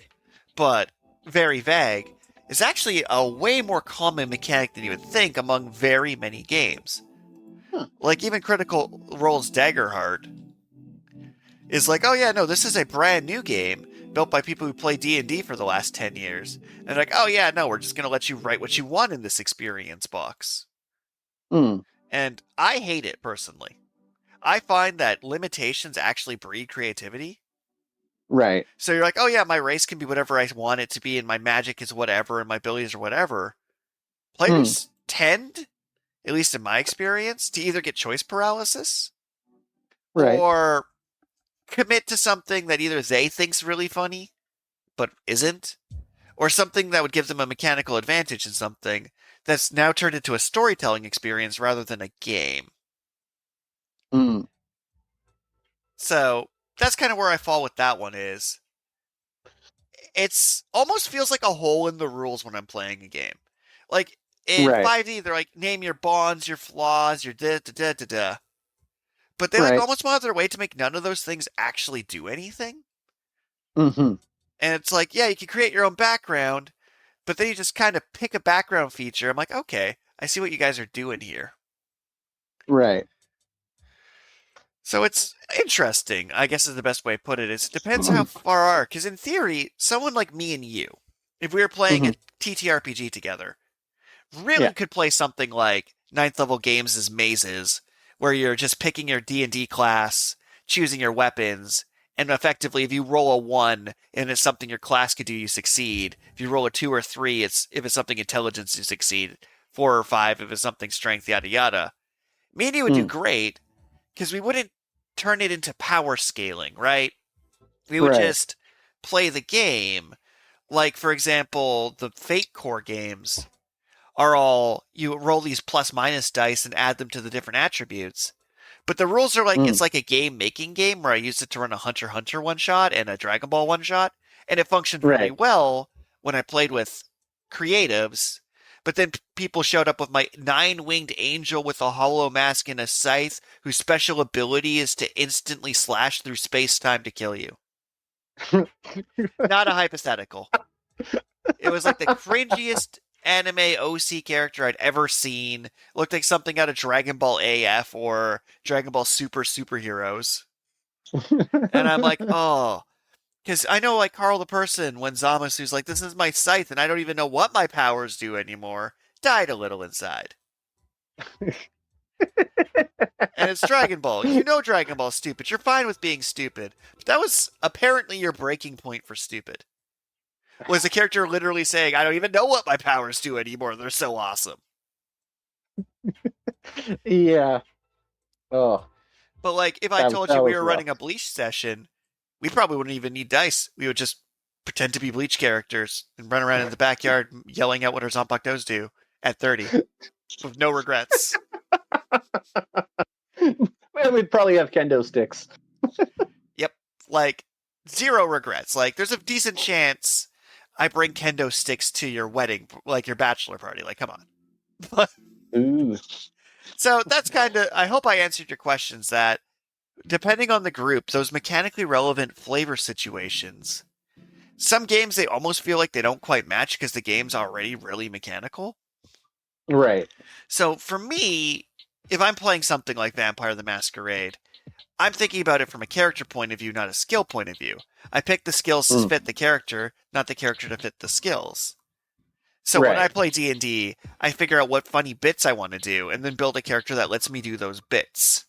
but very vague is actually a way more common mechanic than you would think among very many games. Huh. Like even Critical Role's Daggerheart is like, oh yeah, no, this is a brand new game built by people who play D&D for the last 10 years. And like, oh yeah, no, we're just going to let you write what you want in this experience box. Mm. And I hate it personally. I find that limitations actually breed creativity. Right. So you're like, oh yeah, my race can be whatever I want it to be, and my magic is whatever, and my abilities are whatever. Mm. Players tend, at least in my experience, to either get choice paralysis Right. or commit to something that either they think's really funny but isn't, or something that would give them a mechanical advantage in something that's now turned into a storytelling experience rather than a game. Mm. So that's kind of where I fall with that one is it's almost feels like a hole in the rules when I'm playing a game. Like in Right. 5D, they're like, name your bonds, your flaws, your da da da da da. But they like Right. almost went out of their way to make none of those things actually do anything. Mm-hmm. And it's like, yeah, you can create your own background, but then you just kind of pick a background feature. I'm like, okay, I see what you guys are doing here. Right. So it's interesting, I guess is the best way to put it. Is it depends how far are, because in theory, someone like me and you, if we were playing Mm-hmm. a TTRPG together, really Yeah. could play something like ninth level games as mazes, where you're just picking your D&D class, choosing your weapons, and effectively if you roll a 1 and it's something your class could do, you succeed. If you roll a 2 or 3, it's if it's something intelligence, you succeed. 4 or 5 if it's something strength, yada yada. Me and you would do Mm. great because we wouldn't turn it into power scaling, right? We would Right. just play the game. Like, for example, the Fate Core games are all you roll these plus minus dice and add them to the different attributes. But the rules are like Mm. it's like a game making game where I used it to run a Hunter x Hunter one shot and a Dragon Ball one shot, and it functioned really Right. well when I played with creatives. But then people showed up with my nine-winged angel with a hollow mask and a scythe, whose special ability is to instantly slash through space time to kill you. Not a hypothetical. It was like the cringiest anime OC character I'd ever seen. It looked like something out of Dragon Ball AF or Dragon Ball Super Superheroes. And I'm like, oh, because I know like Carl the person when Zamasu's like, this is my scythe and I don't even know what my powers do anymore. Died a little inside. And it's Dragon Ball. You know Dragon Ball's stupid. You're fine with being stupid. But that was apparently your breaking point for stupid. Was the character literally saying, I don't even know what my powers do anymore. They're so awesome. Yeah. Oh, But like, if I that told that you we was were rough. running a Bleach session, we probably wouldn't even need dice. We would just pretend to be Bleach characters and run around in the backyard yelling out what our Zanpakutos do at 30 with no regrets. Well, we'd probably have kendo sticks. Yep, like zero regrets. Like, there's a decent chance I bring kendo sticks to your wedding, like your bachelor party. Like, come on. Ooh. So that's kind of. I hope I answered your questions. That depending on the group, those mechanically relevant flavor situations. Some games they almost feel like they don't quite match because the game's already really mechanical. Right. So for me, if I'm playing something like Vampire the Masquerade, I'm thinking about it from a character point of view, not a skill point of view. I pick the skills to Mm. fit the character, not the character to fit the skills. So when I Right. play D&D, I figure out what funny bits I want to do and then build a character that lets me do those bits.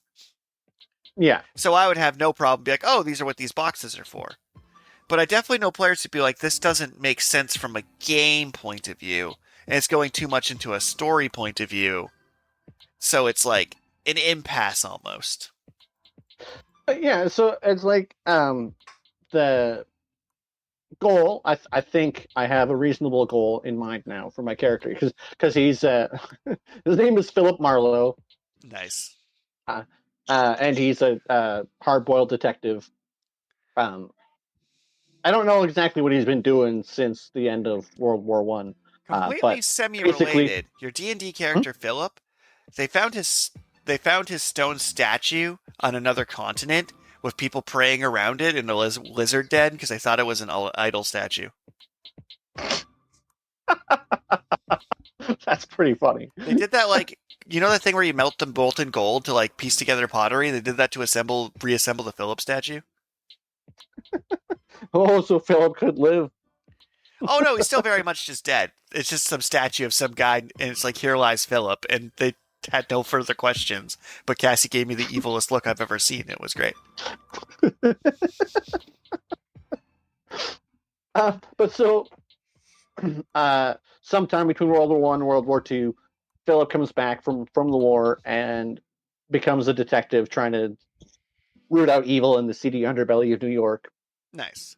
Yeah. So I would have no problem be like, oh, these are what these boxes are for. But I definitely know players who'd be like, this doesn't make sense from a game point of view, and it's going too much into a story point of view. So it's like an impasse almost. But yeah, so it's like the goal. I think I have a reasonable goal in mind now for my character because he's his name is Philip Marlowe, Nice. uh, and he's a hard boiled detective. Um, I don't know exactly what he's been doing since the end of World War One, Completely but basically, semi-related. Your D&D hmm? character Philip, they found his they found his stone statue on another continent with people praying around it in a lizard den because they thought it was an idol statue. That's pretty funny. They did that like the thing where you melt the molten gold to like piece together pottery. They did that to reassemble the Philip statue. Oh, so Philip could live. Oh no, he's still very much just dead. It's just some statue of some guy, and it's like here lies Philip, and they had no further questions. But Cassie gave me the evilest look I've ever seen. It was great. But so sometime between World War One and World War Two, Philip comes back from the war and becomes a detective trying to root out evil in the seedy underbelly of New York. Nice.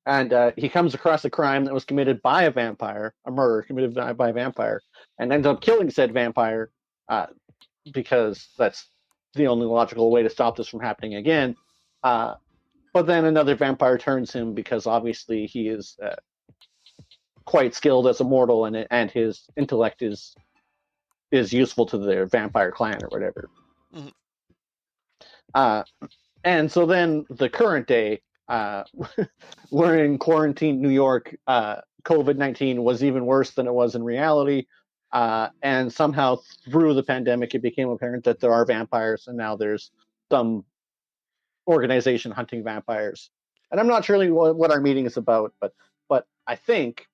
And he comes across a crime that was committed by a vampire, a murder committed by a vampire, and ends up killing said vampire uh, because that's the only logical way to stop this from happening again. But then another vampire turns him because obviously he is quite skilled as a mortal, and his intellect is useful to the vampire clan or whatever. Mm-hmm. And so then the current day, we're in quarantine New York. COVID-19 was even worse than it was in reality. And somehow through the pandemic, it became apparent that there are vampires, and now there's some organization hunting vampires. And I'm not sure really what our meeting is about, but I think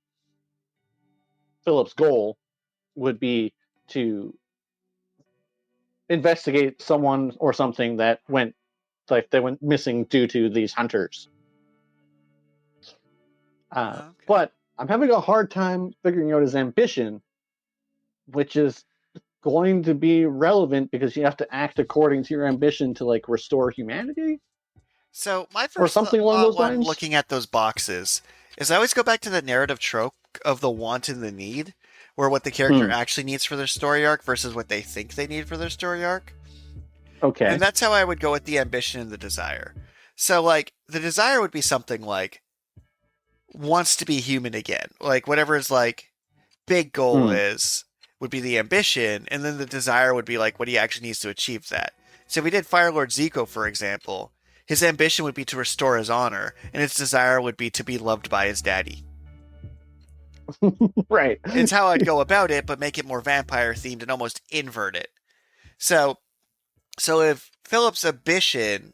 Philip's goal would be to investigate someone or something that went missing due to these hunters. Okay. But I'm having a hard time figuring out his ambition, which is going to be relevant because you have to act according to your ambition to like restore humanity So my or first something along thought those when lines. looking at those boxes is I always go back to the narrative trope of the want and the need, where what the character actually needs for their story arc versus what they think they need for their story arc. Okay. And that's how I would go with the ambition and the desire. So, like, the desire would be something like wants to be human again. Like, whatever his, like, big goal is would be the ambition, and then the desire would be, like, what he actually needs to achieve that. So, if we did Firelord Zico, for example, his ambition would be to restore his honor, and his desire would be to be loved by his daddy. Right. It's how I'd go about it, but make it more vampire themed and almost invert it. So if Philip's ambition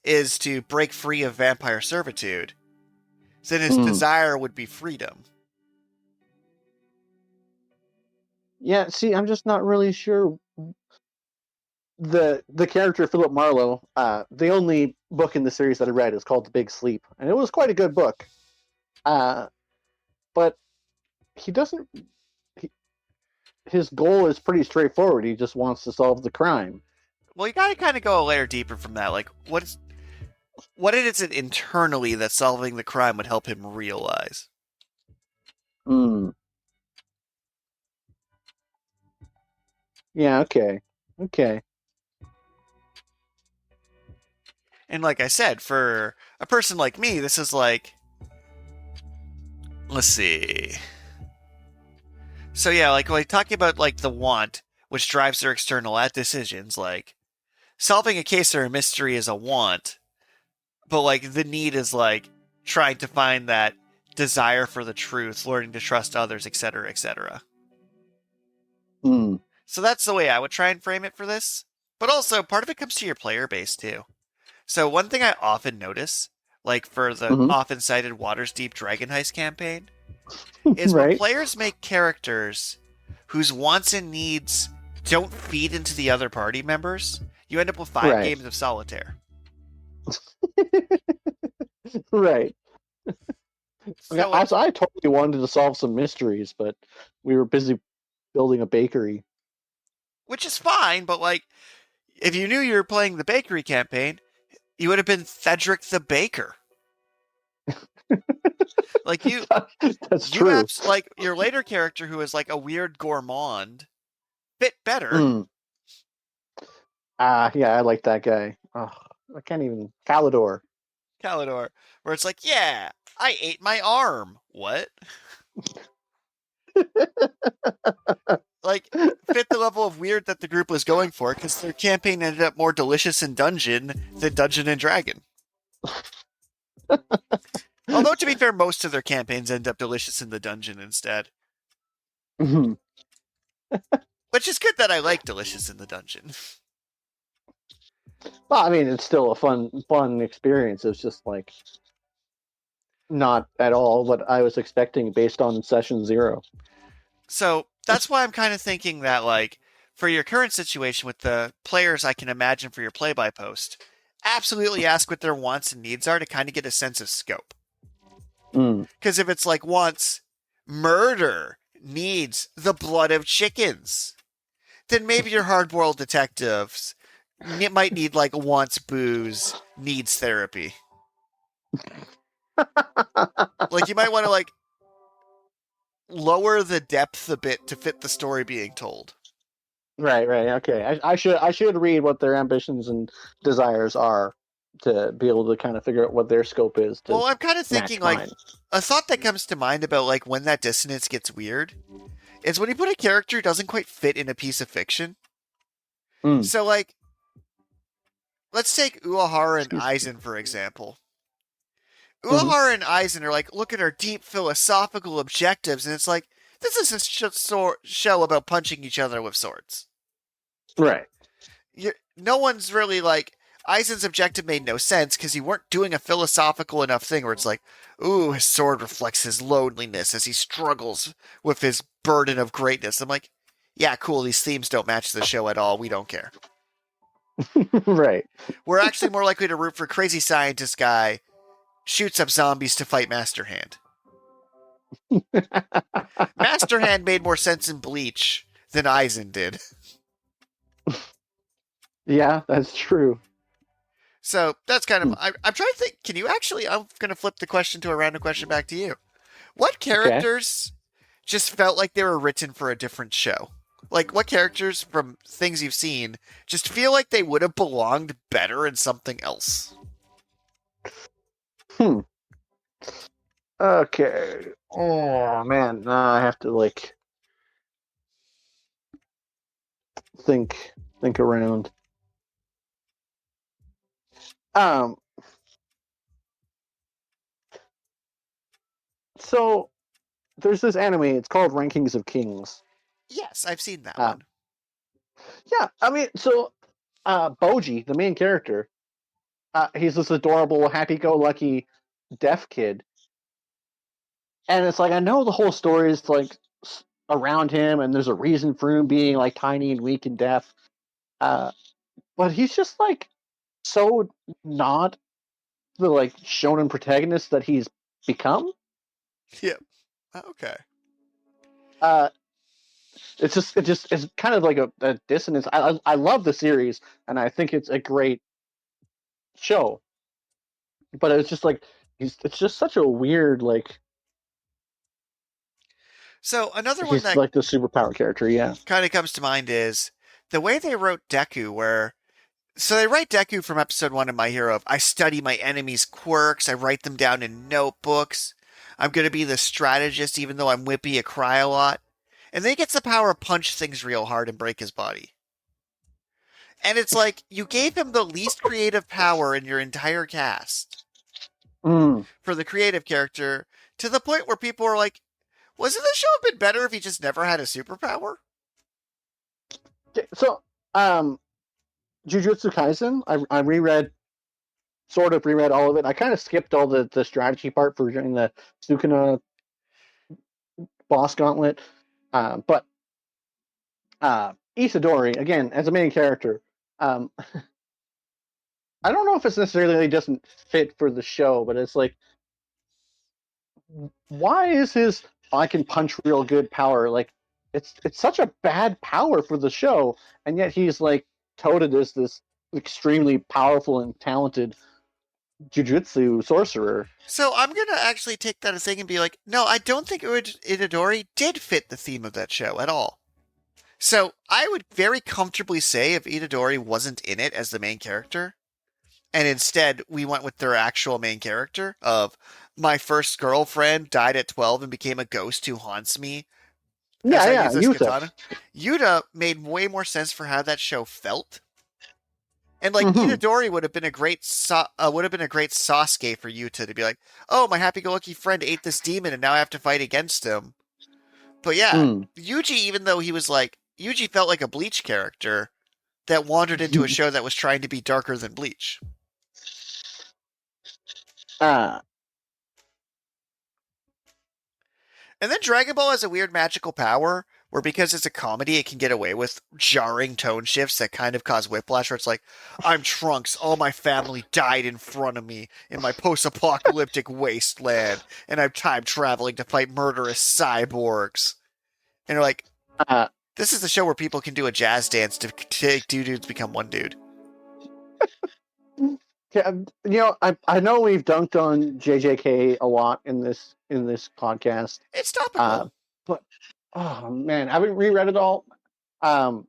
is to break free of vampire servitude, then his desire would be freedom. Yeah, see, I'm just not really sure. The character Philip Marlowe, the only book in the series that I read is called The Big Sleep, and it was quite a good book. But he doesn't. His goal is pretty straightforward. He just wants to solve the crime. Well, you gotta kind of go a layer deeper from that. Like, what is it internally that solving the crime would help him realize? Yeah, okay. And like I said, for a person like me, this is like, let's see. So yeah, like talking about like the want, which drives their external decisions, like solving a case or a mystery is a want, but like the need is like trying to find that desire for the truth, learning to trust others, etc., etc. So that's the way I would try and frame it for this. But also, part of it comes to your player base too. So one thing I often notice, like for the often cited Waters Deep Dragon Heist campaign, is right. when players make characters whose wants and needs don't feed into the other party members, you end up with 5 games of solitaire. Right. Okay, So like, I totally wanted to solve some mysteries, but we were busy building a bakery. which is fine, but like, if you knew you were playing the bakery campaign, you would have been Cedric the Baker. Like That's you true. like your later character who is like a weird gourmand fit better. Mm. Yeah, I like that guy. Oh, I can't even. Calidor. Calidor, where it's like, yeah, I ate my arm. What? Like, fit the level of weird that the group was going for, because their campaign ended up more delicious in Dungeon than Dungeon and Dragon. Although, to be fair, most of their campaigns end up delicious in the dungeon instead. Mhm. Which is good that I like delicious in the dungeon. Well, I mean, it's still a fun experience. It's just like not at all what I was expecting based on session 0. So that's why I'm kind of thinking that, like, for your current situation with the players I can imagine for your play by post, absolutely ask what their wants and needs are to kind of get a sense of scope. Mm. Because if it's like wants murder, needs the blood of chickens, then maybe your hard boiled detectives might need like wants booze, needs therapy. Like you might want to like lower the depth a bit to fit the story being told. Right, right. Okay. I should read what their ambitions and desires are to be able to kind of figure out what their scope is to Well, I'm kind of match thinking like mine. a thought that comes to mind about like when that dissonance gets weird is when you put a character who doesn't quite fit in a piece of fiction. Mm. So like let's take Uehara and Excuse me. Aizen for example. Hmm. Uehara and Eisen are like, look at our deep philosophical objectives, and it's like, this is a show about punching each other with swords. Right. No one's really like, Eisen's objective made no sense because you weren't doing a philosophical enough thing where it's like, ooh, his sword reflects his loneliness as he struggles with his burden of greatness. I'm like, yeah, cool, these themes don't match the show at all. We don't care. Right. We're actually more likely to root for crazy scientist guy shoots up zombies to fight Master Hand. Master Hand made more sense in Bleach than Aizen did. Yeah, that's true. So that's kind of. Hmm. I'm trying to think. Can you actually? I'm going to flip the question to a random question back to you. What Okay. characters just felt like they were written for a different show? Like, what characters from things you've seen just feel like they would have belonged better in something else? Hmm. Okay. Oh man, now I have to like think think around. Um. So there's this anime. It's called Rankings of Kings. Yes, I've seen that Uh, one. yeah. I mean, so Boji, the main character, he's this adorable, happy-go-lucky deaf kid, and it's like I know the whole story is like around him, and there's a reason for him being like tiny and weak and deaf. Uh, but he's just like so not the like shonen protagonist that he's become. Yep. Okay. Uh, it's kind of like a dissonance. I love the series, and I think it's a great show. But it's just like it's just such a weird like So another one he's that like the superpower character. Yeah. kind of comes to mind is the way they wrote Deku, where so they write Deku from episode one of My Hero of I study my enemies' quirks, I write them down in notebooks. I'm gonna be the strategist even though I'm whippy, I cry a lot. And then he gets the power to punch things real hard and break his body. And it's like you gave him the least creative power in your entire cast Mm. for the creative character to the point where people are like, wasn't the show a bit better if he just never had a superpower? So, um, Jujutsu Kaisen, I reread, sort of reread all of it. I kind of skipped all the strategy part for during the Sukuna boss gauntlet. But Isadori, again, as a main character, um, I don't know if it's necessarily doesn't fit for the show, but it's like, why is his I can punch real good power like it's such a bad power for the show, and yet he's like touted as this extremely powerful and talented jujutsu sorcerer. So I'm gonna actually take that as thing and be like, no, I don't think Itadori did fit the theme of that show at all. So I would very comfortably say if Itadori wasn't in it as the main character, and instead we went with their actual main character of my first girlfriend died at 12 and became a ghost who haunts me as Yeah, I yeah, use this Yuta. katana. Yuta made way more sense for how that show felt. And like Mm-hmm. Itadori would have been a great Sasuke for Yuta to be like, oh, my happy-go-lucky friend ate this demon and now I have to fight against him. But yeah, Mm. Yuji, even though he was like Yuji felt like a Bleach character that wandered into a show that was trying to be darker than Bleach. uh, And then Dragon Ball has a weird magical power where because it's a comedy, it can get away with jarring tone shifts that kind of cause whiplash where it's like, I'm Trunks, all my family died in front of me in my post-apocalyptic wasteland, and I'm time traveling to fight murderous cyborgs. And you're like, uh, this is the show where people can do a jazz dance to take two dudes become one dude. yeah, I know we've dunked on JJK a lot in this podcast, It's uh, topical. but oh man, I haven't reread it all. Um,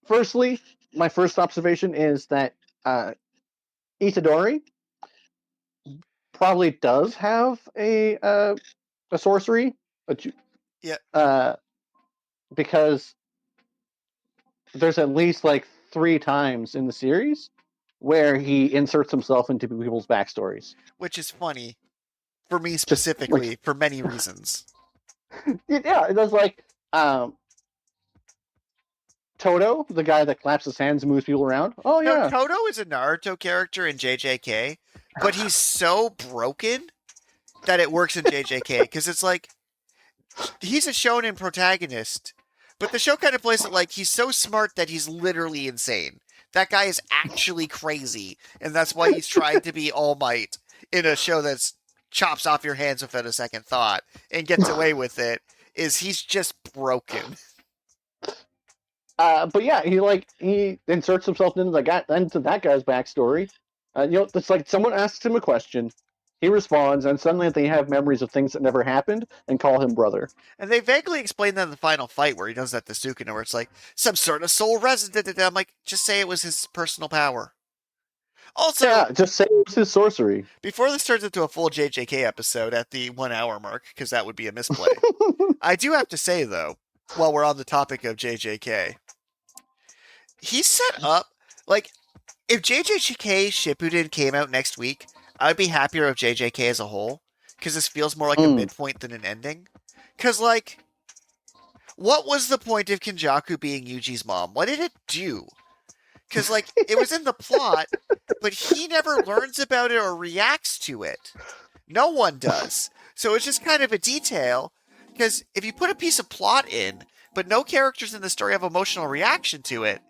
Firstly, my first observation is that uh, Itadori probably does have a sorcery, Yeah, uh, because there's at least like 3 times in the series where he inserts himself into people's backstories. which is funny for me Just like specifically for many reasons. yeah, it does like Toto, the guy that claps his hands and moves people around. Oh So yeah, Toto is a Naruto character in JJK, but he's so broken that it works in JJK because it's like he's a shonen protagonist, but the show kind of plays it like he's so smart that he's literally insane. That guy is actually crazy, and that's why he's trying to be All Might in a show that's chops off your hands without a second thought and gets away with it. Is he's just broken? but yeah, he inserts himself into that guy's backstory. It's like someone asks him a question, he responds, and suddenly they have memories of things that never happened and call him brother. And they vaguely explain that in the final fight where he does that to Sukuna, where it's like some sort of soul resident. I'm like, just say it was his personal power. Also, Yeah, just say it was his sorcery. before this turns into a full JJK episode at the 1 hour mark, because that would be a misplay, I do have to say, though, while we're on the topic of JJK, he's set up, like, if JJK Shippuden came out next week, I'd be happier with JJK as a whole, because this feels more like a Mm. midpoint than an ending. Because, like, what was the point of Kenjaku being Yuji's mom? What did it do? Because, like, it was in the plot, but he never learns about it or reacts to it. No one does. So it's just kind of a detail. Because if you put a piece of plot in, but no characters in the story have emotional reaction to it,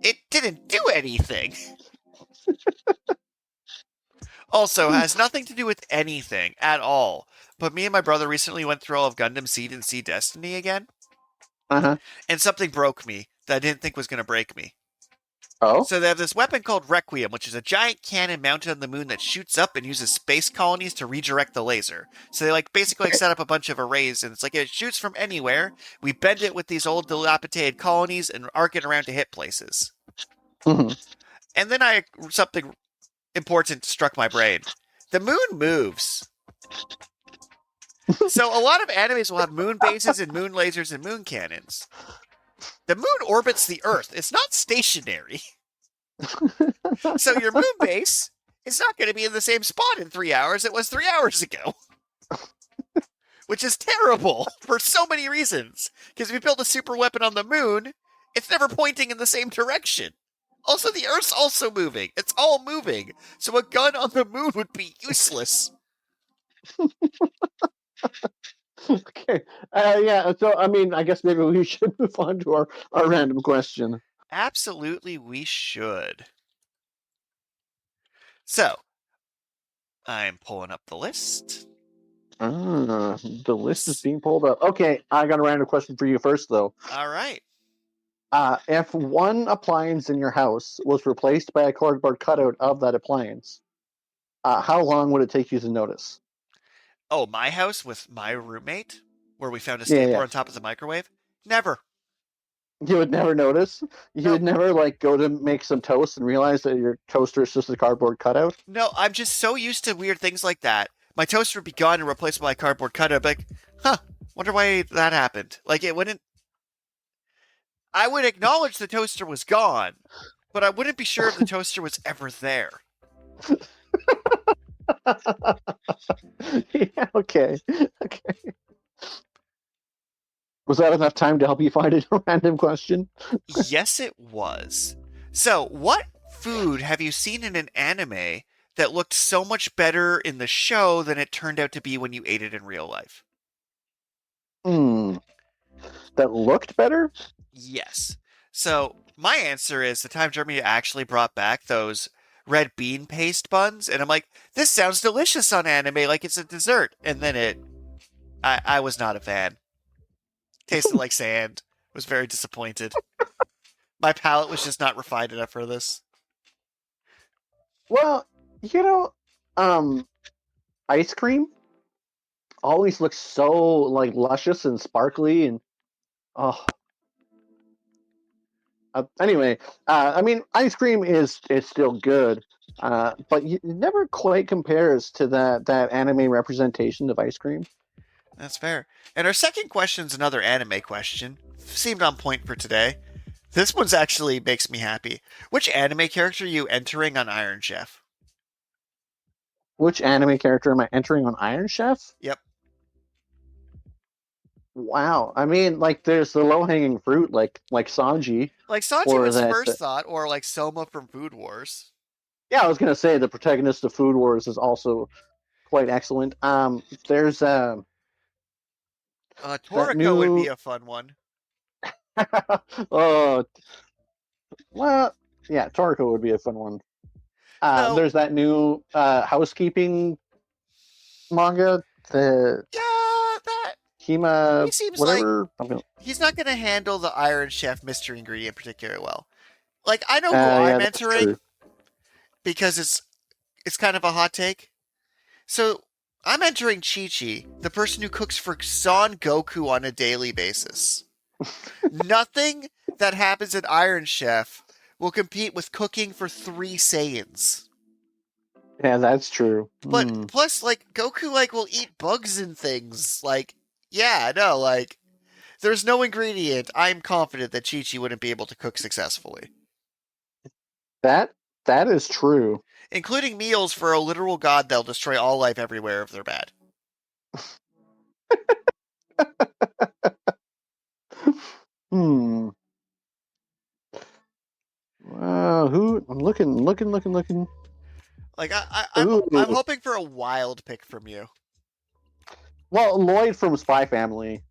it didn't do anything. Also, has nothing to do with anything at all. But me and my brother recently went through all of Gundam Seed and Seed Destiny again, Uh-huh. and something broke me that I didn't think was going to break me. Oh? So they have this weapon called Requiem, which is a giant cannon mounted on the moon that shoots up and uses space colonies to redirect the laser. So they basically Okay. set up a bunch of arrays, and it's like it shoots from anywhere. We bend it with these old dilapidated colonies and arc it around to hit places. Mm-hmm. And then something important struck my brain. The moon moves. So a lot of animes will have moon bases and moon lasers and moon cannons. The moon orbits the Earth. It's not stationary. So your moon base is not going to be in the same spot in 3 hours it was 3 hours ago. Which is terrible for so many reasons. Because if you build a super weapon on the moon, it's never pointing in the same direction. Also, the Earth's also moving. It's all moving. So a gun on the moon would be useless. Okay. Yeah, so I mean, I guess maybe we should move on to our random question. Absolutely, we should. So, I'm pulling up the list. The list is being pulled up. Okay, I got a random question for you first, though. All right. If one appliance in your house was replaced by a cardboard cutout of that appliance, how long would it take you to notice? Oh, my house with my roommate, where we found a Yeah, stapler yeah. on top of the microwave? Never. You would never notice. You would Nope. never like go to make some toast and realize that your toaster is just a cardboard cutout. No, I'm just so used to weird things like that. My toaster would be gone and replaced by a cardboard cutout. I'd be like, huh, wonder why that happened. Like, it wouldn't. I would acknowledge the toaster was gone, but I wouldn't be sure if the toaster was ever there. Yeah. Okay. Okay. Was that enough time to help you find a random question? Yes, it was. So, what food have you seen in an anime that looked so much better in the show than it turned out to be when you ate it in real life? Hmm. That looked better? Yes. So, my answer is the time Germany actually brought back those red bean paste buns, and I'm like, this sounds delicious on anime, like it's a dessert. And then I was not a fan. Tasted like sand. Was very disappointed. My palate was just not refined enough for this. Well, you know, um, ice cream always looks so like luscious and sparkly, and oh. Anyway, I mean, ice cream is still good, but it never quite compares to that anime representation of ice cream. That's fair. And our second question's another anime question. Seemed on point for today. This one's actually makes me happy. Which anime character are you entering on Iron Chef? Which anime character am I entering on Iron Chef? Yep. Wow, I mean, like, there's the low hanging fruit, like Sanji, Like Sanji or was that. first thought, or like Soma from Food Wars. Yeah, I was gonna say the protagonist of Food Wars is also quite excellent. There's that Toriko would be new. a fun one. Oh, well, yeah, Toriko would be a fun one. So, There's that new housekeeping manga, the yeah, that he Hima, seems like whatever. he's not going to handle the Iron Chef mystery ingredient particularly well. Like I know who I'm Yeah, that's entering true. because it's kind of a hot take. So I'm entering Chi Chi, the person who cooks for Son Goku on a daily basis. Nothing that happens at Iron Chef will compete with cooking for 3 Saiyans. Yeah, that's true. But Hmm. plus, like Goku, like will eat bugs and things. Like, yeah, no, like there's no ingredient. I'm confident that Chi Chi wouldn't be able to cook successfully, That that is true. including meals for a literal god that'll destroy all life everywhere if they're bad. Hmm. Who? I'm looking. Like I'm Ooh. hoping for a wild pick from you. Well, Lloyd from Spy Family,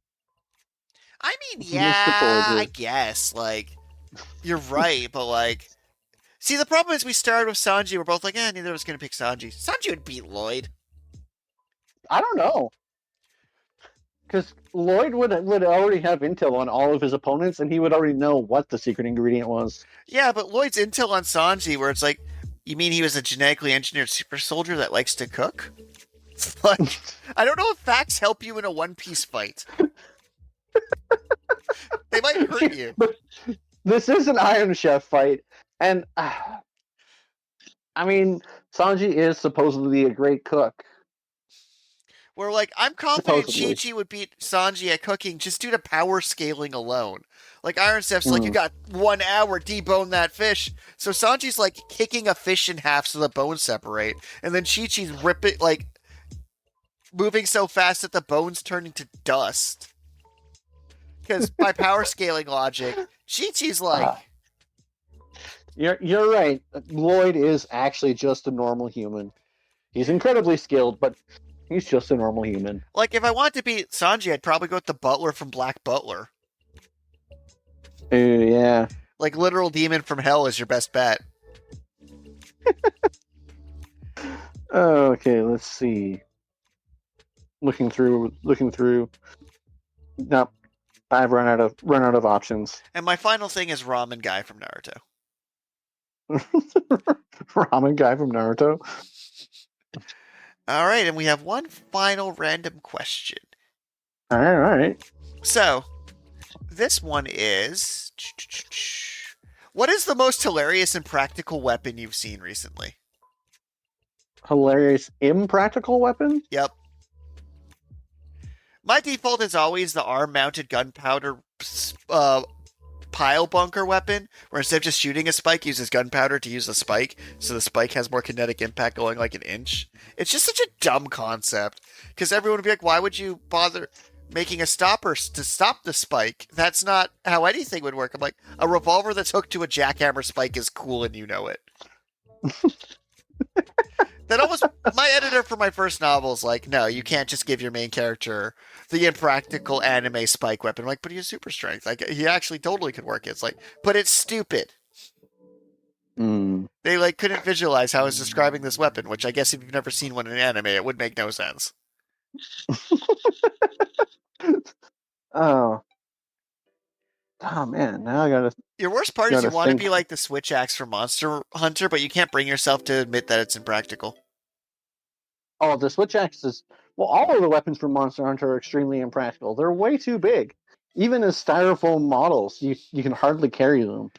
I mean, Mr. yeah, I Forger. guess like you're right, but like, see, the problem is we started with Sanji. We're both like, neither of us gonna pick Sanji. Sanji would beat Lloyd. I don't know, because Lloyd would already have intel on all of his opponents, and he would already know what the secret ingredient was. Yeah, but Lloyd's intel on Sanji, where it's like, you mean he was a genetically engineered super soldier that likes to cook? Like, I don't know if facts help you in a One Piece fight. They might hurt you. But this is an Iron Chef fight, and I mean, Sanji is supposedly a great cook. Where like I'm confident Chi Supposedly. Chi would beat Sanji at cooking just due to power scaling alone. Like Iron Chef's like, you Hmm. got 1 hour, debone that fish. So Sanji's like kicking a fish in half so the bones separate, and then Chi Chi's ripping like moving so fast that the bones turn into dust. Because by power scaling logic, Chi Chi's like, Uh, you're right. Lloyd is actually just a normal human. He's incredibly skilled, but he's just a normal human. if I wanted to beat Sanji, I'd probably go with the Butler from Black Butler. Yeah. Like literal demon from hell is your best bet. Okay, let's see. Looking through. No, I've run out of options. And my final thing is Ramen Guy from Naruto. Ramen guy from Naruto. All right, and we have one final random question. All right, all right. So, this one is: what is the most hilarious and practical weapon you've seen recently? Hilarious impractical weapon. Yep. My default is always the arm-mounted gunpowder pile bunker weapon, where instead of just shooting a spike, uses gunpowder to use the spike, so the spike has more kinetic impact going like an inch. It's just such a dumb concept, because everyone would be like, why would you bother making a stopper to stop the spike? That's not how anything would work. I'm like, a revolver that's hooked to a jackhammer spike is cool and you know it. That almost, my editor for my first novel is like, no, you can't just give your main character the impractical anime spike weapon. I'm like, but he has super strength. Like, he actually totally could work it. It's like, but it's stupid. Mm. They like couldn't visualize how I was describing this weapon, which I guess if you've never seen one in anime, it would make no sense. Oh, oh man! Now I Your worst part is you gotta want to think. be like the switch axe from Monster Hunter, but you can't bring yourself to admit that it's impractical. Oh, the switch axes. Well, all of the weapons from Monster Hunter are extremely impractical. They're way too big. Even as styrofoam models, you can hardly carry them.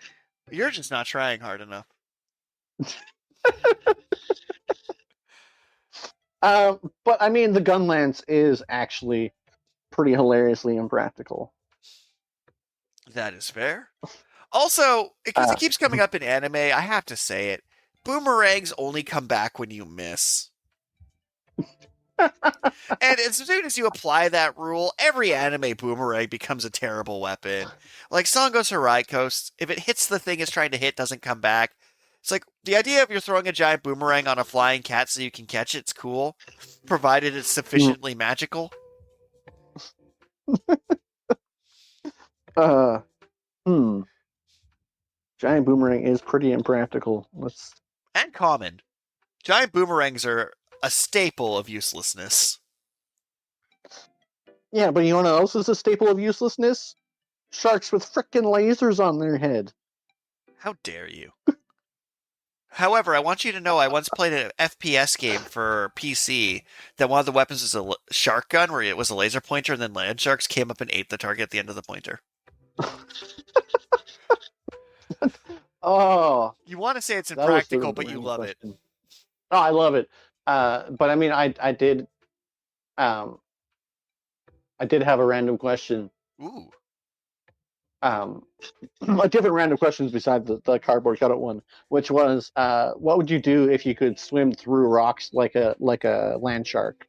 You're just not trying hard enough. But I mean, the gun lance is actually pretty hilariously impractical. That is fair. Also, because Uh, it keeps coming up in anime, I have to say it. Boomerangs only come back when you miss. And as soon as you apply that rule, every anime boomerang becomes a terrible weapon. Like Sango's Harai Coast, if it hits the thing it's trying to hit, doesn't come back. It's like the idea of you're throwing a giant boomerang on a flying cat so you can catch it's cool, provided it's sufficiently magical. uh, hmm. Giant boomerang is pretty impractical. Let's. And common. Giant boomerangs are a staple of uselessness. Yeah, but you know what else is a staple of uselessness? Sharks with frickin' lasers on their head. How dare you? However, I want you to know I once played an FPS game for PC that one of the weapons was a shark gun where it was a laser pointer and then land sharks came up and ate the target at the end of the pointer. Oh, You want to say it's that was sort impractical, of but the you random love it. question. Oh, I love it. But I mean, um, I did have a random question. Ooh. A different random questions besides the cardboard cutout one, which was, what would you do if you could swim through rocks like a land shark?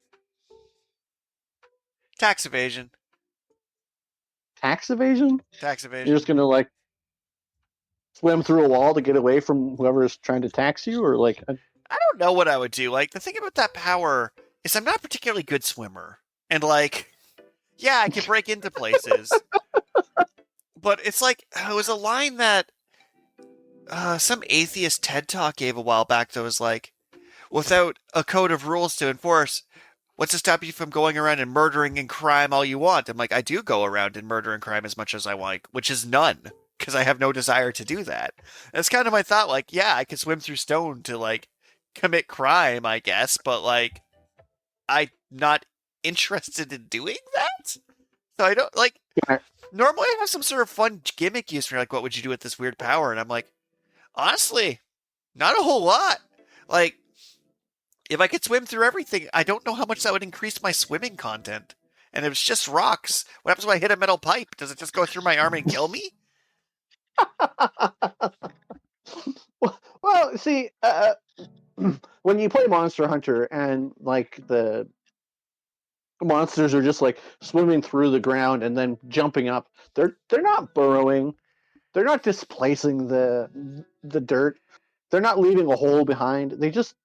Tax evasion. Tax evasion? Tax You're evasion. just gonna like swim through a wall to get away from whoever's trying to tax you, or like, I don't know what I would do. Like, the thing about that power is I'm not a particularly good swimmer. And, like, yeah, I can break into places. But it's like, it was a line that some atheist TED Talk gave a while back that was like, without a code of rules to enforce, what's to stop you from going around and murdering and crime all you want? I'm like, I do go around and murder and crime as much as I want, which is none, because I have no desire to do that. That's kind of my thought. Like, yeah, I could swim through stone to like commit crime, I guess, but like, I'm not interested in doing that. So I don't like. yeah, Normally, I have some sort of fun gimmick use for like, what would you do with this weird power? And I'm like, honestly, not a whole lot. Like, if I could swim through everything, I don't know how much that would increase my swimming content. And if it's just rocks, what happens when I hit a metal pipe? Does it just go through my arm and kill me? well, see, when you play Monster Hunter and like the monsters are just like swimming through the ground and then jumping up, they're not burrowing, they're not displacing the dirt, they're not leaving a hole behind. They just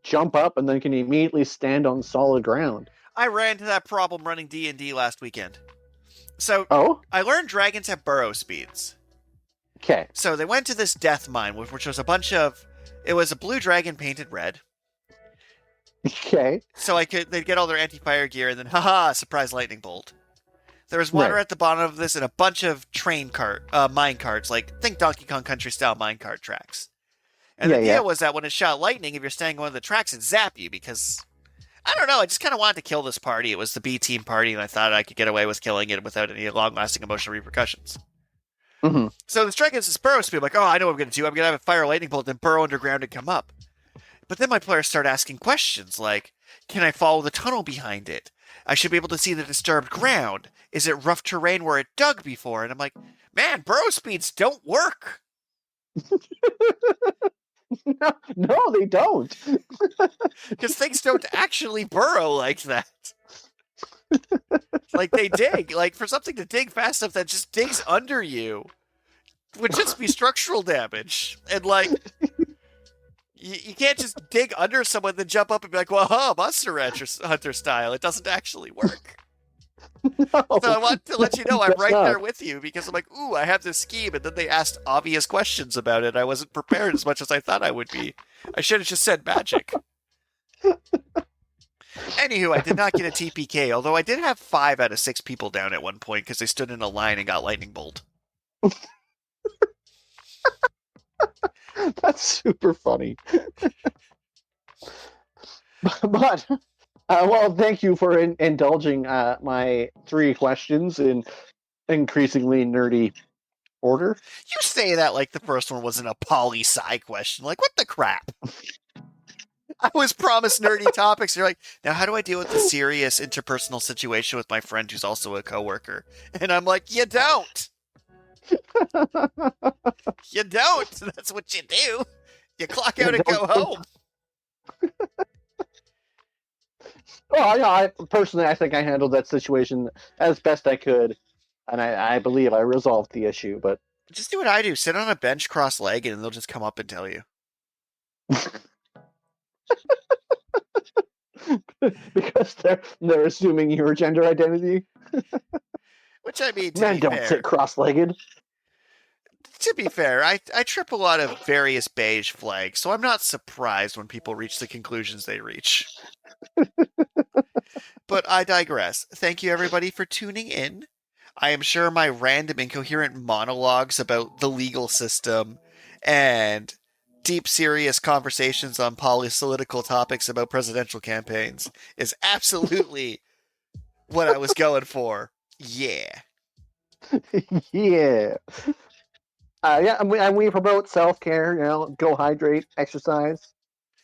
jump up and then can immediately stand on solid ground. I ran into that problem running D&D last weekend. So, Oh, I learned dragons have burrow speeds. okay. So they went to this death mine, which was a bunch of... It was a blue dragon painted red. Okay. So they'd get all their anti-fire gear, and then haha, surprise lightning bolt. There was water Right. at the bottom of this and a bunch of mine carts, like think Donkey Kong Country style mine cart tracks. And the Yeah, yeah. deal was that when it shot lightning, if you're standing on one of the tracks, it'd zap you because I don't know. I just kind of wanted to kill this party. It was the B team party, and I thought I could get away with killing it without any long-lasting emotional repercussions. Hmm. So the strike is this burrow speed. I'm like, oh, I know what I'm going to do. I'm going to have a fire lightning bolt, then burrow underground and come up. But then my players start asking questions like, can I follow the tunnel behind it? I should be able to see the disturbed ground. Is it rough terrain where it dug before? And I'm like, man, burrow speeds don't work. No, no, they don't. Because things don't actually burrow like that. Like they dig. Like for something to dig fast enough that just digs under you would just be structural damage. And like you can't just dig under someone then jump up and be like, well, Monster Hunter style. It doesn't actually work. No, So I want to let you know I'm that's right not. there with you because I'm like, ooh, I have this scheme, and then they asked obvious questions about it. I wasn't prepared as much as I thought I would be. I should have just said magic. Anywho, I did not get a TPK, although I did have 5 out of 6 people down at one point because they stood in a line and got lightning bolt. That's super funny. But well, thank you for indulging my 3 questions in increasingly nerdy order. You say that like the first one wasn't a poli-sci question. Like, what the crap? I was promised nerdy topics. You're like, now how do I deal with the serious interpersonal situation with my friend who's also a coworker? And I'm like, you don't. You don't. That's what you do. You clock out and go home. Well, yeah, I think I handled that situation as best I could, and I believe I resolved the issue. But Just do what I do. Sit on a bench cross-legged and they'll just come up and tell you. because they're assuming your gender identity. Which I mean, Men don't sit cross-legged. To be fair, I trip a lot of various beige flags, so I'm not surprised when people reach the conclusions they reach. But I digress. Thank you, everybody, for tuning in. I am sure my random incoherent monologues about the legal system and deep, serious conversations on political topics about presidential campaigns is absolutely what I was going for. Yeah. Yeah. Yeah, and we promote self-care. You know, go hydrate, exercise.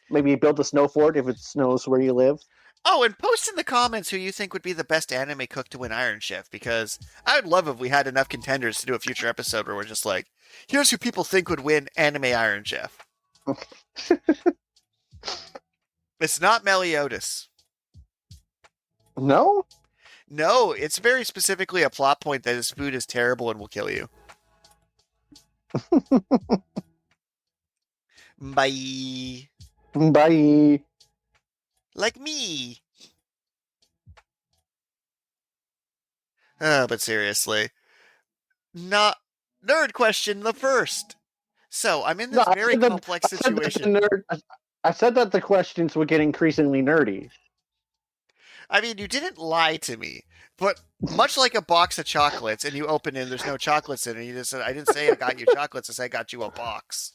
Maybe build a snow fort if it snows where you live. Oh, and post in the comments who you think would be the best anime cook to win Iron Chef, because I would love if we had enough contenders to do a future episode where we're just like, here's who people think would win anime Iron Chef. It's not Meliodas. No? No, it's very specifically a plot point that his food is terrible and will kill you. Bye. Bye. Like me. But seriously. Not nerd question the first. So I'm in this very complex situation. I said that the questions would get increasingly nerdy. I mean, you didn't lie to me, but much like a box of chocolates, and you open it and there's no chocolates in it, you just said, I didn't say I got you chocolates, I said I got you a box.